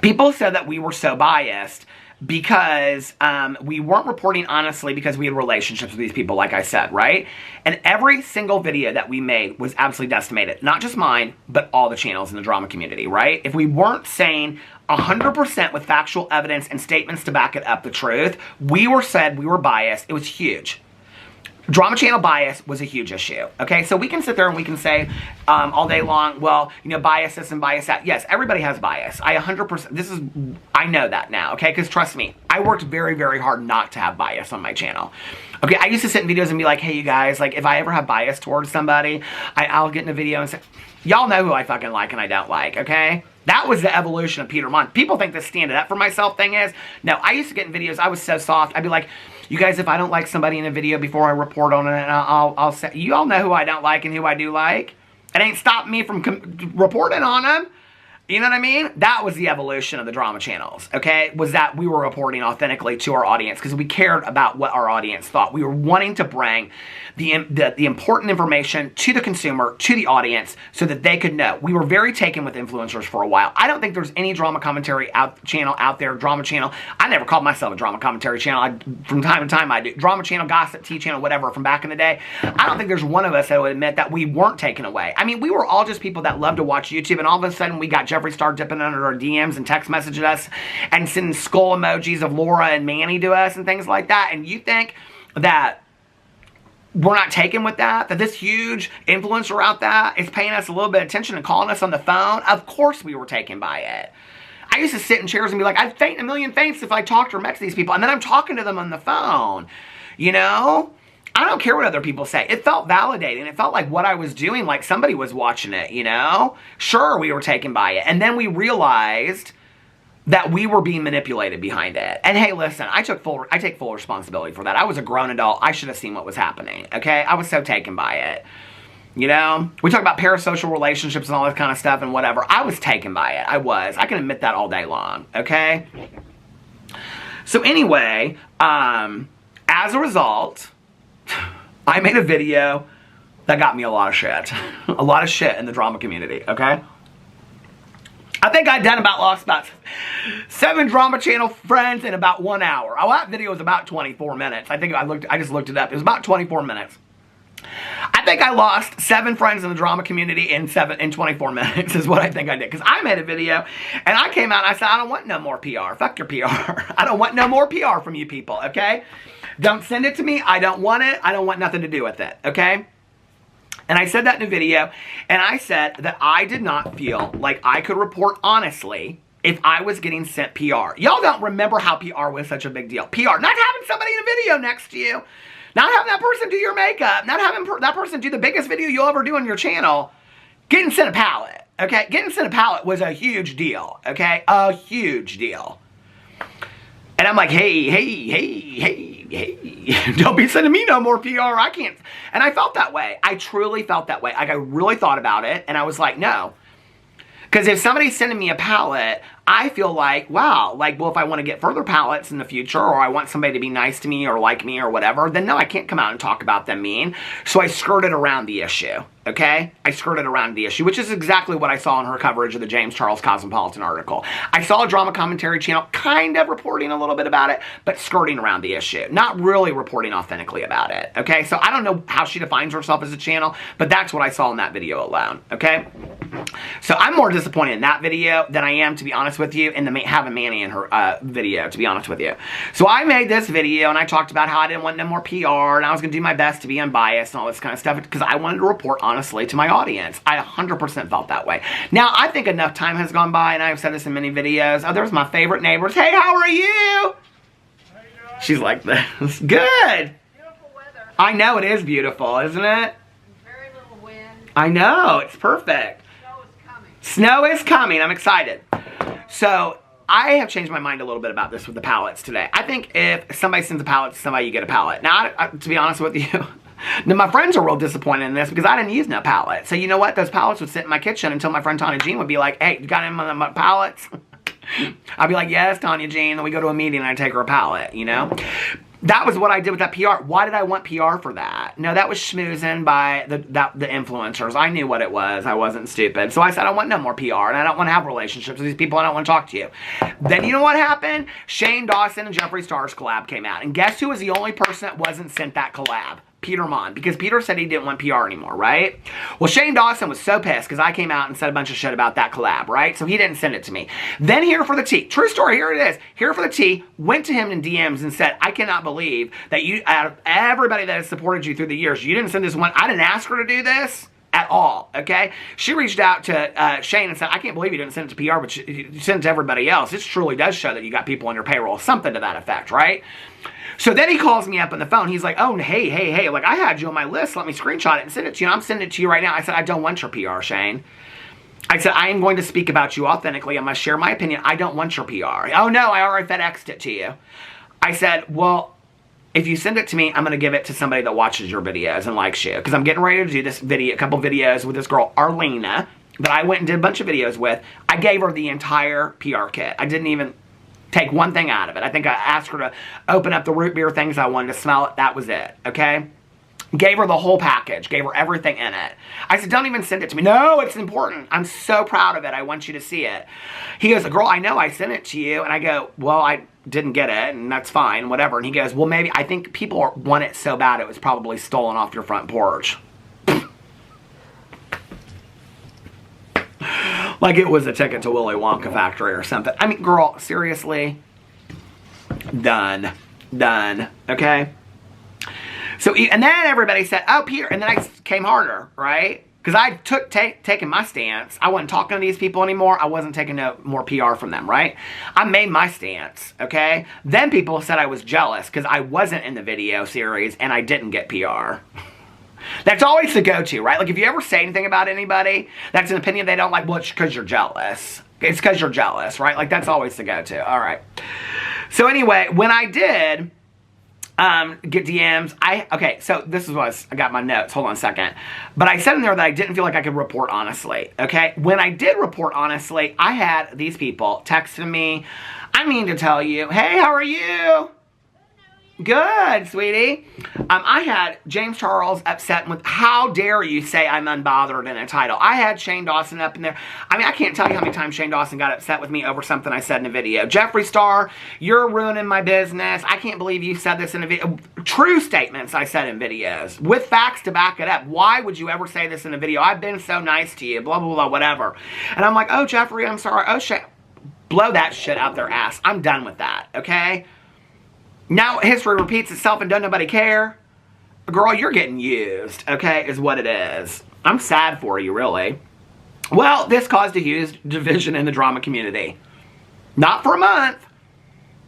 people said that we were so biased because we weren't reporting honestly because we had relationships with these people, like I said, right? And every single video that we made was absolutely decimated. Not just mine, but all the channels in the drama community, right? If we weren't saying 100% with factual evidence and statements to back it up the truth, we were said we were biased. It was huge. Drama channel bias was a huge issue, okay? So we can sit there and we can say all day long, well, you know, bias this and bias that. Yes, everybody has bias. I 100%, I know that now, okay? Because trust me, I worked very, very hard not to have bias on my channel. Okay, I used to sit in videos and be like, hey, you guys, like, if I ever have bias towards somebody, I'll get in a video and say, y'all know who I fucking like and I don't like, okay? That was the evolution of Peter Monn. People think the standing up for myself thing is. No, I used to get in videos, I was so soft, I'd be like, you guys, if I don't like somebody in a video before I report on it, I'll say, you all know who I don't like and who I do like. It ain't stopping me from reporting on them. You know what I mean? That was the evolution of the drama channels, okay? Was that we were reporting authentically to our audience because we cared about what our audience thought. We were wanting to bring the important information to the consumer, to the audience, so that they could know. We were very taken with influencers for a while. I don't think there's any drama commentary channel out there, drama channel. I never called myself a drama commentary channel. From time to time I do. Drama channel, gossip, tea channel, whatever, from back in the day. I don't think there's one of us that would admit that we weren't taken away. I mean, we were all just people that loved to watch YouTube, and all of a sudden we got Jeffree Star dipping under our DMs and text messaging us and sending skull emojis of Laura and Manny to us and things like that. And you think that we're not taken with that? That this huge influencer out there is paying us a little bit of attention and calling us on the phone? Of course we were taken by it. I used to sit in chairs and be like, I'd faint a million faints if I talked or met to these people. And then I'm talking to them on the phone. You know? I don't care what other people say. It felt validating. It felt like what I was doing, like somebody was watching it, you know? Sure, we were taken by it. And then we realized that we were being manipulated behind it. And hey, listen, I take full responsibility for that. I was a grown adult. I should have seen what was happening, okay? I was so taken by it. You know? We talk about parasocial relationships and all this kind of stuff and whatever. I was taken by it. I was. I can admit that all day long, okay? So anyway, as a result, I made a video that got me a lot of shit. A lot of shit in the drama community, okay? I think I'd lost about 7 drama channel friends in about 1 hour. Oh, that video was about 24 minutes. I just looked it up. It was about 24 minutes. I think I lost 7 friends in the drama community in 24 minutes is what I think I did. Because I made a video and I came out and I said, I don't want no more PR. Fuck your PR. I don't want no more PR from you people, okay? Don't send it to me. I don't want it. I don't want nothing to do with it, okay? And I said that in a video, and I said that I did not feel like I could report honestly if I was getting sent PR. Y'all don't remember how PR was such a big deal. PR, not having somebody in a video next to you, not having that person do your makeup, not having that person do the biggest video you'll ever do on your channel, getting sent a pallet, okay? Getting sent a pallet was a huge deal, okay? A huge deal. And I'm like, hey, don't be sending me no more PR. I can't. And I felt that way. I truly felt that way. Like, I really thought about it, and I was like, no. Because if somebody's sending me a pallet, I feel like, wow, like, well, if I want to get further pallets in the future, or I want somebody to be nice to me or like me or whatever, then no, I can't come out and talk about them mean. So I skirted around the issue, okay? I skirted around the issue, which is exactly what I saw in her coverage of the James Charles Cosmopolitan article. I saw a drama commentary channel kind of reporting a little bit about it, but skirting around the issue. Not really reporting authentically about it, okay? So I don't know how she defines herself as a channel, but that's what I saw in that video alone, okay? So I'm more disappointed in that video than I am, to be honest with you, in having Manny in her video, to be honest with you. So I made this video and I talked about how I didn't want no more PR and I was going to do my best to be unbiased and all this kind of stuff because I wanted to report honestly to my audience. I 100% felt that way. Now, I think enough time has gone by, and I've said this in many videos. Oh, there's my favorite neighbors. Hey, how are you? How you doing? She's like this. Good. Beautiful weather. I know, it is beautiful, isn't it? Very little wind. I know, it's perfect. Snow is coming. Snow is coming. I'm excited. So, I have changed my mind a little bit about this with the pallets today. I think if somebody sends a pallet to somebody, you get a pallet. Now, to be honest with you, now my friends are real disappointed in this because I didn't use no pallet. So, you know what? Those pallets would sit in my kitchen until my friend Tanya Jean would be like, hey, you got any of my pallets? I'd be like, yes, Tanya Jean. Then we go to a meeting and I take her a pallet, you know? That was what I did with that PR. Why did I want PR for that? No, that was schmoozing by the influencers. I knew what it was. I wasn't stupid. So I said, I want no more PR, and I don't want to have relationships with these people. I don't want to talk to you. Then you know what happened? Shane Dawson and Jeffree Star's collab came out. And guess who was the only person that wasn't sent that collab? Peter Monn, because Peter said he didn't want PR anymore, right? Well, Shane Dawson was so pissed because I came out and said a bunch of shit about that collab, right? So he didn't send it to me. Then Here for the Tea, true story, here it is. Here for the Tea went to him in DMs and said, I cannot believe that you, out of everybody that has supported you through the years, you didn't send this one. I didn't ask her to do this at all, okay? She reached out to Shane and said, I can't believe you didn't send it to PR, but you sent it to everybody else. This truly does show that you got people on your payroll, something to that effect, right? So then he calls me up on the phone. He's like, oh, hey, like, I had you on my list. Let me screenshot it and send it to you. And I'm sending it to you right now. I said, I don't want your PR, Shane. I said, I am going to speak about you authentically. I'm going to share my opinion. I don't want your PR. Oh, no, I already FedExed it to you. I said, well, if you send it to me, I'm going to give it to somebody that watches your videos and likes you. Because I'm getting ready to do this video, a couple videos with this girl, Arlena. that I went and did a bunch of videos with, I gave her the entire PR kit. I didn't even take one thing out of it. I think I asked her to open up the root beer things I wanted to smell it. That was it, okay? Gave her the whole package. Gave her everything in it. I said, don't even send it to me. No, it's important. I'm so proud of it. I want you to see it. He goes, girl, I know I sent it to you. And I go, well, I didn't get it, and that's fine, whatever. And he goes, well, maybe, I think people want it so bad it was probably stolen off your front porch. Like it was a ticket to Willy Wonka factory or something. I mean, girl, seriously? Done. Done. Okay? So, and then everybody said, oh, Peter, and then I came harder, right? Because I taken my stance. I wasn't talking to these people anymore. I wasn't taking no more PR from them, right? I made my stance, okay? Then people said I was jealous because I wasn't in the video series and I didn't get PR. That's always the go-to, right? Like, if you ever say anything about anybody, that's an opinion they don't like, well, it's because you're jealous. It's because you're jealous, right? Like, that's always the go-to. All right. So, anyway, when I did get DMs, okay, so this is what I got my notes. Hold on a second. But I said in there that I didn't feel like I could report honestly, okay? When I did report honestly, I had these people texting me. I mean to tell you, hey, how are you? Good, sweetie. I had James Charles upset with, how dare you say I'm unbothered in a title. I had Shane Dawson up in there. I mean, I can't tell you how many times Shane Dawson got upset with me over something I said in a video. Jeffree Star, you're ruining my business. I can't believe you said this in a video. True statements I said in videos with facts to back it up. Why would you ever say this in a video? I've been so nice to you, blah, blah, blah, whatever. And I'm like, oh, Jeffree, I'm sorry. Oh, shit. Blow that shit out their ass. I'm done with that, okay? Now history repeats itself and doesn't nobody care. Girl, you're getting used, okay, is what it is. I'm sad for you, really. Well, this caused a huge division in the drama community. Not for a month.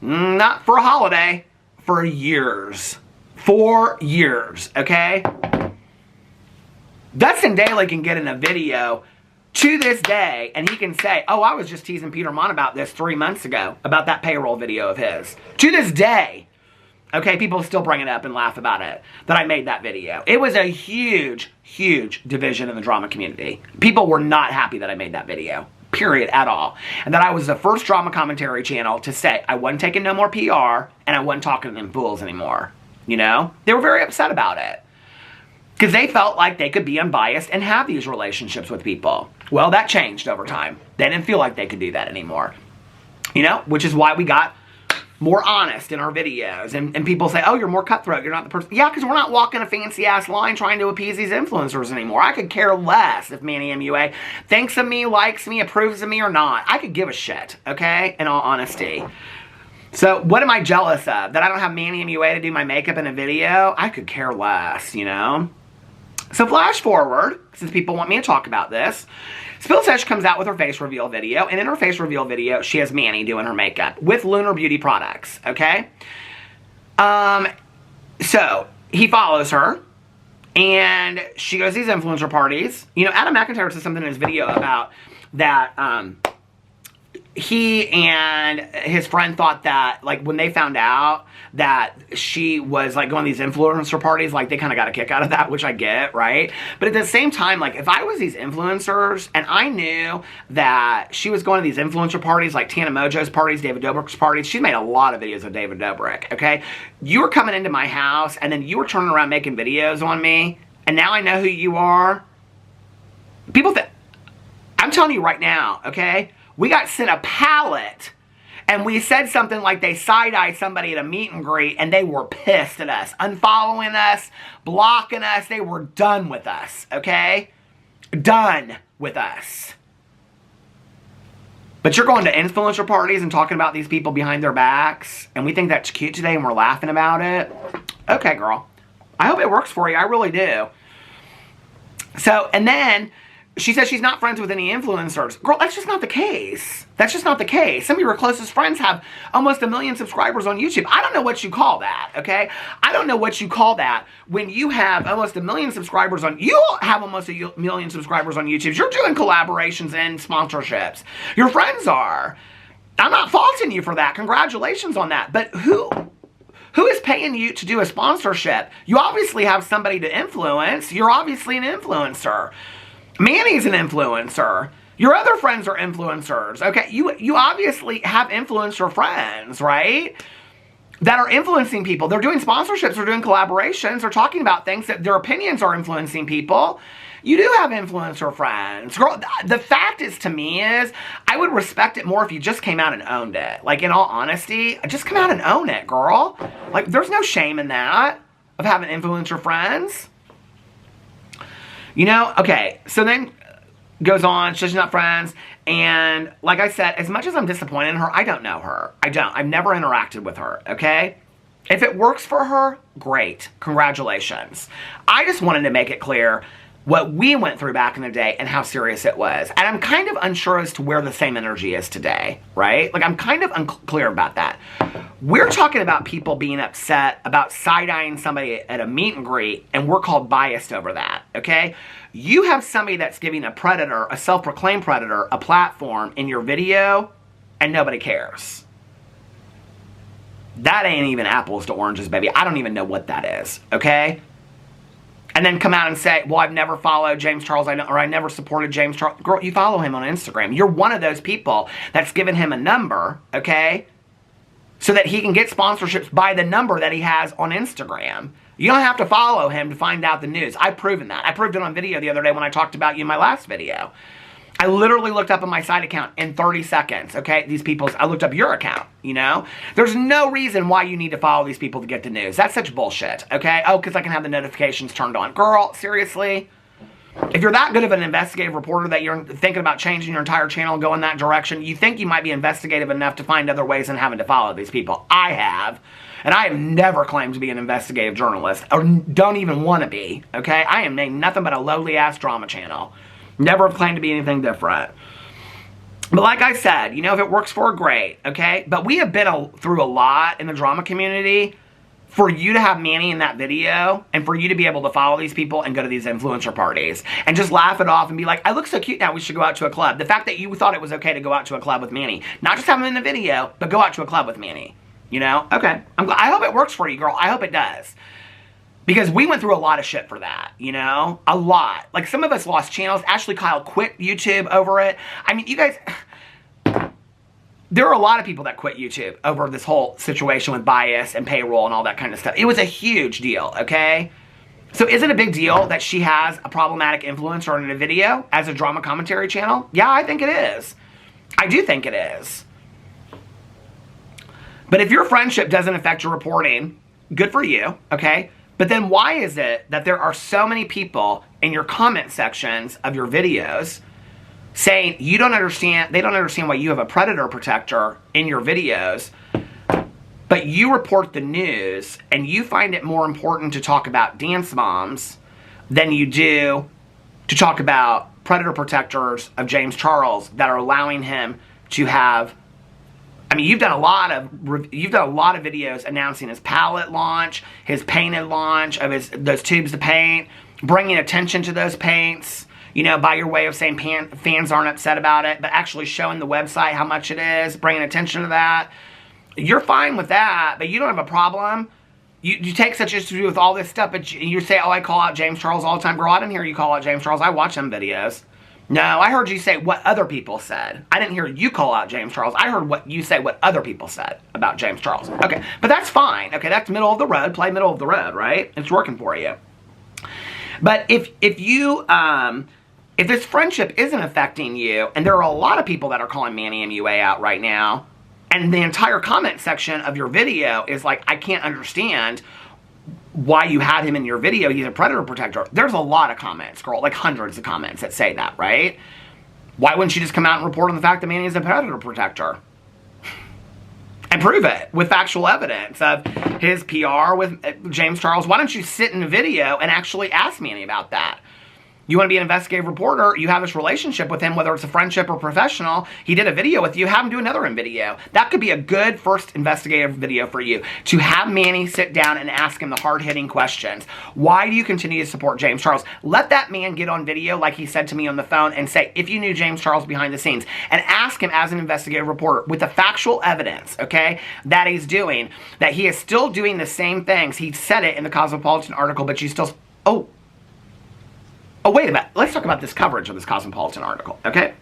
Not for a holiday. For years. 4 years, okay? Dustin Daly can get in a video to this day, and he can say, oh, I was just teasing Peter Monn about this 3 months ago, about that payroll video of his. To this day. Okay, people still bring it up and laugh about it, that I made that video. It was a huge, huge division in the drama community. People were not happy that I made that video, period, at all. And that I was the first drama commentary channel to say I wasn't taking no more PR and I wasn't talking to them fools anymore. You know? They were very upset about it. Because they felt like they could be unbiased and have these relationships with people. Well, that changed over time. They didn't feel like they could do that anymore. You know? Which is why we got more honest in our videos. And people say, oh, you're more cutthroat. You're not the person. Yeah, because we're not walking a fancy-ass line trying to appease these influencers anymore. I could care less if Manny MUA thinks of me, likes me, approves of me or not. I could give a shit, okay? In all honesty. So, what am I jealous of? That I don't have Manny MUA to do my makeup in a video? I could care less, you know? So, flash forward, since people want me to talk about this. Sesh comes out with her face reveal video, and in her face reveal video, she has Manny doing her makeup with Lunar Beauty products, okay? So, he follows her, and she goes to these influencer parties. You know, Adam McIntyre said something in his video about that, he and his friend thought that, like, when they found out that she was, like, going to these influencer parties, like, they kind of got a kick out of that, which I get, right? But at the same time, like, if I was these influencers and I knew that she was going to these influencer parties, like Tana Mojo's parties, David Dobrik's parties, she's made a lot of videos of David Dobrik, okay? You were coming into my house and then you were turning around making videos on me, and now I know who you are. People think, I'm telling you right now, okay? We got sent a pallet, and we said something like they side-eyed somebody at a meet and greet, and they were pissed at us, unfollowing us, blocking us. They were done with us, okay? Done with us. But you're going to influencer parties and talking about these people behind their backs, and we think that's cute today, and we're laughing about it. Okay, girl. I hope it works for you. I really do. So, and then she says she's not friends with any influencers. Girl, that's just not the case. That's just not the case. Some of your closest friends have almost 1 million subscribers on YouTube. I don't know what you call that, okay? I don't know what you call that when you have almost 1 million subscribers on... You have almost 1 million subscribers on YouTube. You're doing collaborations and sponsorships. Your friends are. I'm not faulting you for that. Congratulations on that. But who is paying you to do a sponsorship? You obviously have somebody to influence. You're obviously an influencer. Manny's an influencer. Your other friends are influencers, okay? You obviously have influencer friends, right? That are influencing people. They're doing sponsorships, they're doing collaborations, they're talking about things that their opinions are influencing people. You do have influencer friends. Girl, the fact is, to me, is I would respect it more if you just came out and owned it. Like, in all honesty, just come out and own it, girl. Like, there's no shame in that, of having influencer friends. You know? Okay, so then goes on, she's not friends, and like I said, as much as I'm disappointed in her, I don't know her. I don't. I've never interacted with her, okay? If it works for her, great. Congratulations. I just wanted to make it clear what we went through back in the day and how serious it was. And I'm kind of unsure as to where the same energy is today, right? Like, I'm kind of unclear about that. We're talking about people being upset about side-eyeing somebody at a meet and greet, and we're called biased over that, okay? You have somebody that's giving a predator, a self-proclaimed predator, a platform in your video, and nobody cares. That ain't even apples to oranges, baby. I don't even know what that is, okay? And then come out and say, well, I've never followed James Charles, or I never supported James Charles. Girl, you follow him on Instagram. You're one of those people that's given him a number, okay? So that he can get sponsorships by the number that he has on Instagram. You don't have to follow him to find out the news. I've proven that. I proved it on video the other day when I talked about you in my last video. I literally looked up on my side account in 30 seconds, okay? I looked up your account, you know? There's no reason why you need to follow these people to get the news. That's such bullshit, okay? Oh, because I can have the notifications turned on. Girl, seriously? If you're that good of an investigative reporter that you're thinking about changing your entire channel and going that direction, you think you might be investigative enough to find other ways than having to follow these people. I have. And I have never claimed to be an investigative journalist, or don't even want to be, okay? I am named nothing but a lowly-ass drama channel. Never have claimed to be anything different. But like I said, you know, if it works for her, great, okay? But we have been through a lot in the drama community for you to have Manny in that video and for you to be able to follow these people and go to these influencer parties and just laugh it off and be like, I look so cute now, we should go out to a club. The fact that you thought it was okay to go out to a club with Manny, not just have him in the video, but go out to a club with Manny, you know? Okay, I hope it works for you, girl. I hope it does. Because we went through a lot of shit for that, you know? A lot. Like, some of us lost channels. Ashley Kyle quit YouTube over it. I mean, you guys... There are a lot of people that quit YouTube over this whole situation with bias and payroll and all that kind of stuff. It was a huge deal, okay? So is it a big deal that she has a problematic influencer in a video as a drama commentary channel? Yeah, I think it is. I do think it is. But if your friendship doesn't affect your reporting, good for you, okay? But then why is it that there are so many people in your comment sections of your videos saying they don't understand why you have a predator protector in your videos, but you report the news and you find it more important to talk about dance moms than you do to talk about predator protectors of James Charles that are allowing him to have... I mean, you've done a lot of videos announcing his palette launch, his painted launch of those tubes of paint, bringing attention to those paints, you know, by your way of saying fans aren't upset about it, but actually showing the website how much it is, bringing attention to that. You're fine with that, but you don't have a problem. You take such issue with all this stuff, but you say, oh, I call out James Charles all the time. Girl, I didn't hear you call out James Charles. I watch them videos. No, I heard you say what other people said. I didn't hear you call out James Charles. I heard what you say what other people said about James Charles. Okay, but that's fine. Okay, that's middle of the road. Play middle of the road, right? It's working for you. But if this friendship isn't affecting you, and there are a lot of people that are calling Manny MUA out right now, and the entire comment section of your video is like, I can't understand why you had him in your video, he's a predator protector. There's a lot of comments, girl, like hundreds of comments that say that, right? Why wouldn't you just come out and report on the fact that Manny is a predator protector? And prove it with factual evidence of his PR with James Charles. Why don't you sit in a video and actually ask Manny about that? You want to be an investigative reporter, you have this relationship with him, whether it's a friendship or professional, he did a video with you, have him do another video. That could be a good first investigative video for you, to have Manny sit down and ask him the hard-hitting questions. Why do you continue to support James Charles? Let that man get on video, like he said to me on the phone, and say, if you knew James Charles behind the scenes, and ask him as an investigative reporter, with the factual evidence, okay, that he's doing, that he is still doing the same things. He said it in the Cosmopolitan article, but you still... Oh. Oh, wait a minute. Let's talk about this coverage of this Cosmopolitan article, okay?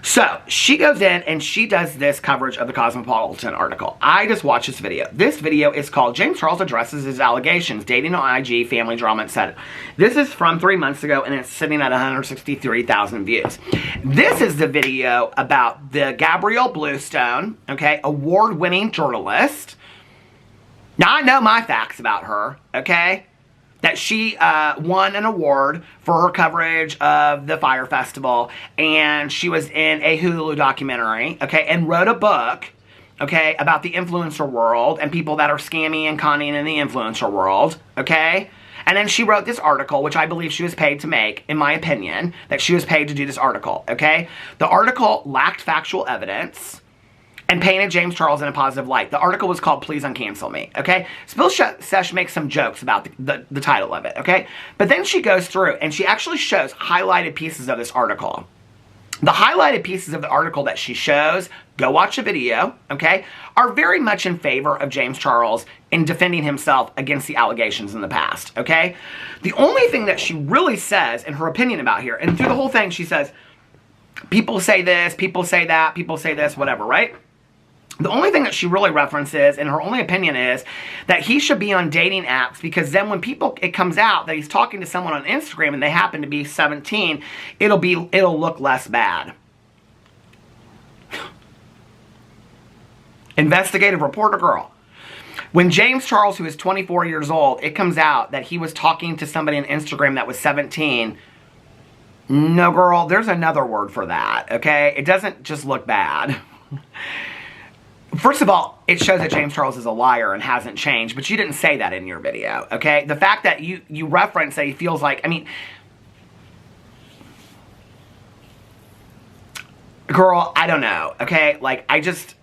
So, she goes in and she does this coverage of the Cosmopolitan article. I just watched this video. This video is called James Charles Addresses His Allegations, Dating on IG, Family Drama, etc. This is from 3 months ago and it's sitting at 163,000 views. This is the video about the Gabrielle Bluestone, okay, award-winning journalist. Now, I know my facts about her, okay? That she won an award for her coverage of the Fire Festival, and she was in a Hulu documentary, okay, and wrote a book, okay, about the influencer world and people that are scamming and conning in the influencer world, okay? And then she wrote this article, which I believe she was paid to make, in my opinion, that she was paid to do this article, okay? The article lacked factual evidence and painted James Charles in a positive light. The article was called Please Uncancel Me, okay? Sesh makes some jokes about the title of it, okay? But then she goes through and she actually shows highlighted pieces of this article. The highlighted pieces of the article that she shows, go watch the video, okay, are very much in favor of James Charles in defending himself against the allegations in the past, okay? The only thing that she really says in her opinion about here, and through the whole thing she says, people say this, people say that, people say this, whatever, right? The only thing that she really references, and her only opinion is, that he should be on dating apps because then when it comes out that he's talking to someone on Instagram and they happen to be 17, it'll look less bad. Investigative reporter girl. When James Charles, who is 24 years old, it comes out that he was talking to somebody on Instagram that was 17, no girl, there's another word for that, okay? It doesn't just look bad. First of all, it shows that James Charles is a liar and hasn't changed, but you didn't say that in your video, okay? The fact that you reference that he feels like, I mean, girl, I don't know, okay? Like,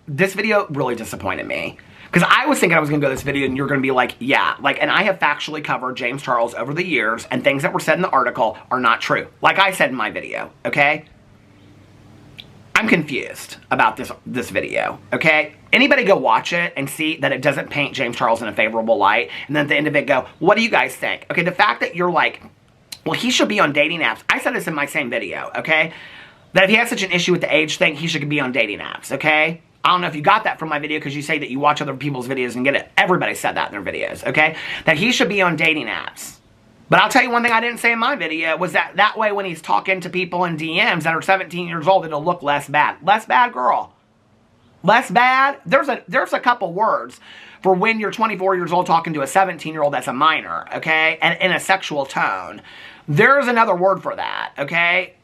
this video really disappointed me. Because I was thinking I was going to go to this video and you're going to be like, yeah, like, and I have factually covered James Charles over the years and things that were said in the article are not true. Like I said in my video, okay? I'm confused about this video, okay? Anybody go watch it and see that it doesn't paint James Charles in a favorable light, and then at the end of it go, what do you guys think? Okay, the fact that you're like, well, he should be on dating apps. I said this in my same video, okay? That if he has such an issue with the age thing, he should be on dating apps, okay? I don't know if you got that from my video because you say that you watch other people's videos and get it. Everybody said that in their videos, okay? That he should be on dating apps. But I'll tell you one thing I didn't say in my video was that way when he's talking to people in DMs that are 17 years old, it'll look less bad. Less bad, girl. Less bad? There's a couple words for when you're 24 years old talking to a 17-year-old that's a minor, okay? And in a sexual tone. There's another word for that, okay?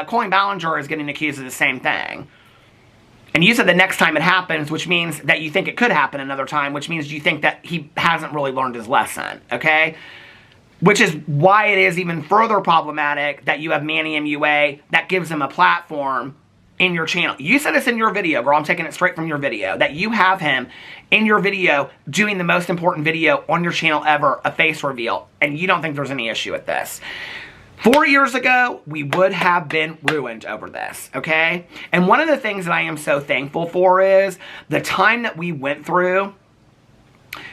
Colin Ballinger is getting accused of the same thing. And you said the next time it happens, which means that you think it could happen another time, which means you think that he hasn't really learned his lesson, okay? Which is why it is even further problematic that you have Manny MUA that gives him a platform in your channel. You said this in your video, girl. I'm taking it straight from your video. That you have him in your video doing the most important video on your channel ever, a face reveal. And you don't think there's any issue with this. 4 years ago, we would have been ruined over this, okay? And one of the things that I am so thankful for is the time that we went through.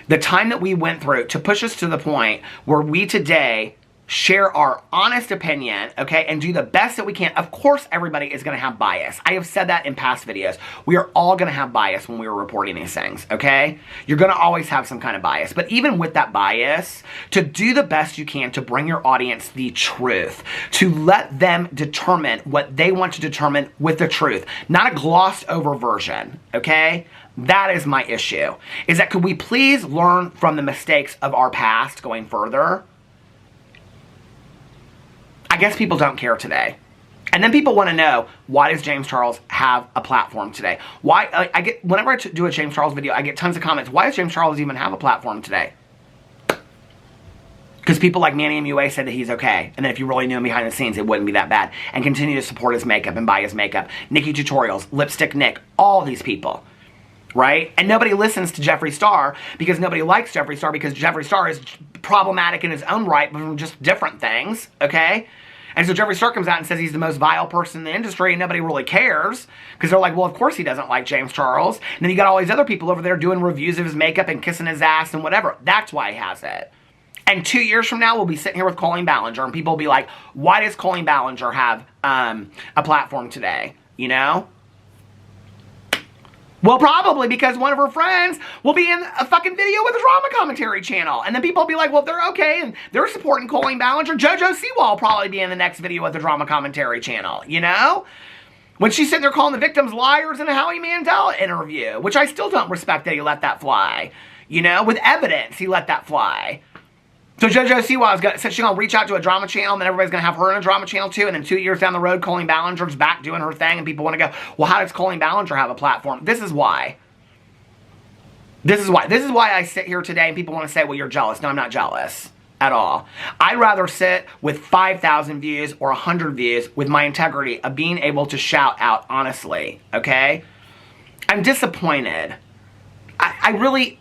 The time that we went through to push us to the point where we today share our honest opinion, okay, and do the best that we can. Of course, everybody is going to have bias. I have said that in past videos. We are all going to have bias when we are reporting these things, okay? You're going to always have some kind of bias. But even with that bias, to do the best you can to bring your audience the truth, to let them determine what they want to determine with the truth, not a glossed over version, okay? That is my issue. Is that could we please learn from the mistakes of our past going further? I guess people don't care today. And then people want to know, why does James Charles have a platform today? Why, whenever I do a James Charles video, I get tons of comments. Why does James Charles even have a platform today? Because people like Manny MUA said that he's okay. And then if you really knew him behind the scenes, it wouldn't be that bad. And continue to support his makeup and buy his makeup. Nikki Tutorials, Lipstick Nick, all these people. Right? And nobody listens to Jeffree Star because nobody likes Jeffree Star because Jeffree Star is problematic in his own right, but from just different things, okay? And so Jeffree Star comes out and says he's the most vile person in the industry and nobody really cares because they're like, well, of course he doesn't like James Charles. And then you got all these other people over there doing reviews of his makeup and kissing his ass and whatever. That's why he has it. And 2 years from now, we'll be sitting here with Colleen Ballinger, and people will be like, why does Colleen Ballinger have a platform today? You know? Well, probably because one of her friends will be in a fucking video with a drama commentary channel. And then people will be like, well, if they're okay and they're supporting Colleen Ballinger, JoJo Siwa will probably be in the next video with the drama commentary channel, you know? When she's sitting there calling the victims liars in a Howie Mandel interview, which I still don't respect that he let that fly. You know, with evidence, he let that fly. So JoJo Siwa said she's going to reach out to a drama channel, and then everybody's going to have her in a drama channel too, and then 2 years down the road, Colleen Ballinger's back doing her thing, and people want to go, well, how does Colleen Ballinger have a platform? This is why. This is why. This is why I sit here today, and people want to say, well, you're jealous. No, I'm not jealous at all. I'd rather sit with 5,000 views or 100 views with my integrity of being able to shout out honestly, okay? I'm disappointed. I really...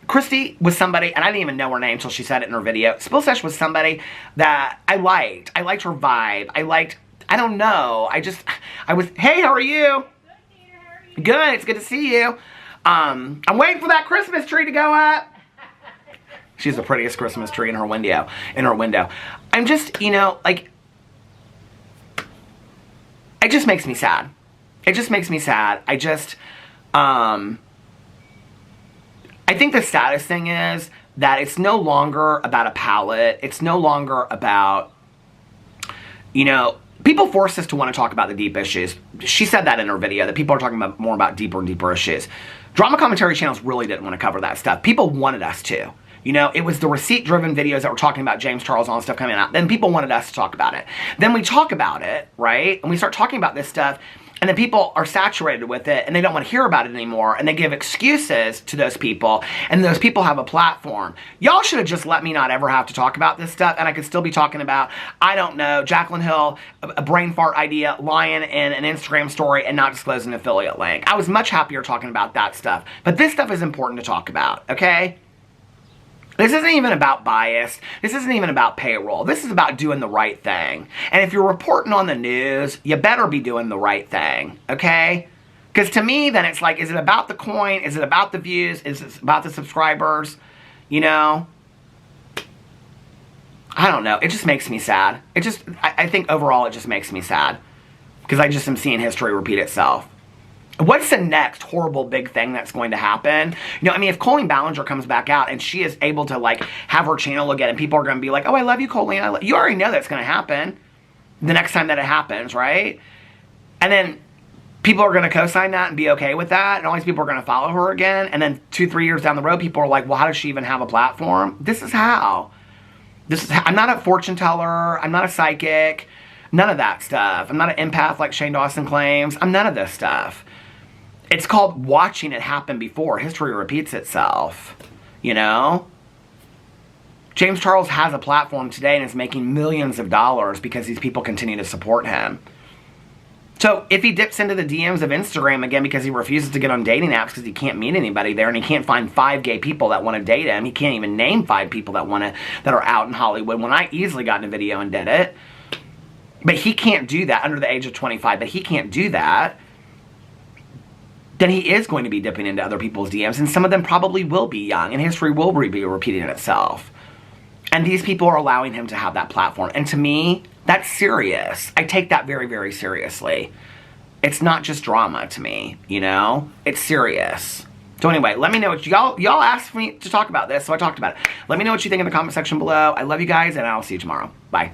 Christy was somebody, and I didn't even know her name until she said it in her video. Sesh was somebody that I liked. I liked her vibe. I don't know. Hey, how are you? Good, dear. How are you? Good, it's good to see you. I'm waiting for that Christmas tree to go up. She's the prettiest Christmas tree in her window. I'm just, you know, like, it just makes me sad. It just makes me sad. I think the saddest thing is that it's no longer about a palette. It's no longer about, you know, people force us to want to talk about the deep issues. She said that in her video, that people are talking about more about deeper and deeper issues. Drama commentary channels really didn't want to cover that stuff. People wanted us to. You know, it was the receipt-driven videos that were talking about James Charles and all this stuff coming out. Then people wanted us to talk about it. Then we talk about it, right? And we start talking about this stuff, and then people are saturated with it, and they don't want to hear about it anymore, and they give excuses to those people, and those people have a platform. Y'all should have just let me not ever have to talk about this stuff, and I could still be talking about, I don't know, Jaclyn Hill, a brain fart idea, lying in an Instagram story, and not disclosing an affiliate link. I was much happier talking about that stuff. But this stuff is important to talk about, okay? This isn't even about bias. This isn't even about payroll. This is about doing the right thing. And if you're reporting on the news, you better be doing the right thing, okay? Because to me, then it's like, is it about the coin? Is it about the views? Is it about the subscribers? You know? I don't know. It just makes me sad. I think overall it just makes me sad. Because I just am seeing history repeat itself. What's the next horrible big thing that's going to happen? You know, I mean, if Colleen Ballinger comes back out and she is able to, like, have her channel again and people are going to be like, oh, I love you, Colleen. You already know that's going to happen the next time that it happens, right? And then people are going to co-sign that and be okay with that. And all these people are going to follow her again. And then 2-3 years down the road, people are like, well, how does she even have a platform? This is how. I'm not a fortune teller. I'm not a psychic. None of that stuff. I'm not an empath like Shane Dawson claims. I'm none of this stuff. It's called watching it happen before. History repeats itself, you know? James Charles has a platform today and is making millions of dollars because these people continue to support him. So if he dips into the DMs of Instagram again because he refuses to get on dating apps because he can't meet anybody there and he can't find 5 gay people that want to date him, he can't even name 5 people that are out in Hollywood when I easily got in a video and did it. But he can't do that under the age of 25, but he can't do that. Then he is going to be dipping into other people's DMs, and some of them probably will be young, and history will be repeating itself. And these people are allowing him to have that platform. And to me, that's serious. I take that very, very seriously. It's not just drama to me, you know? It's serious. So anyway, let me know what y'all asked me to talk about this, so I talked about it. Let me know what you think in the comment section below. I love you guys, and I'll see you tomorrow. Bye.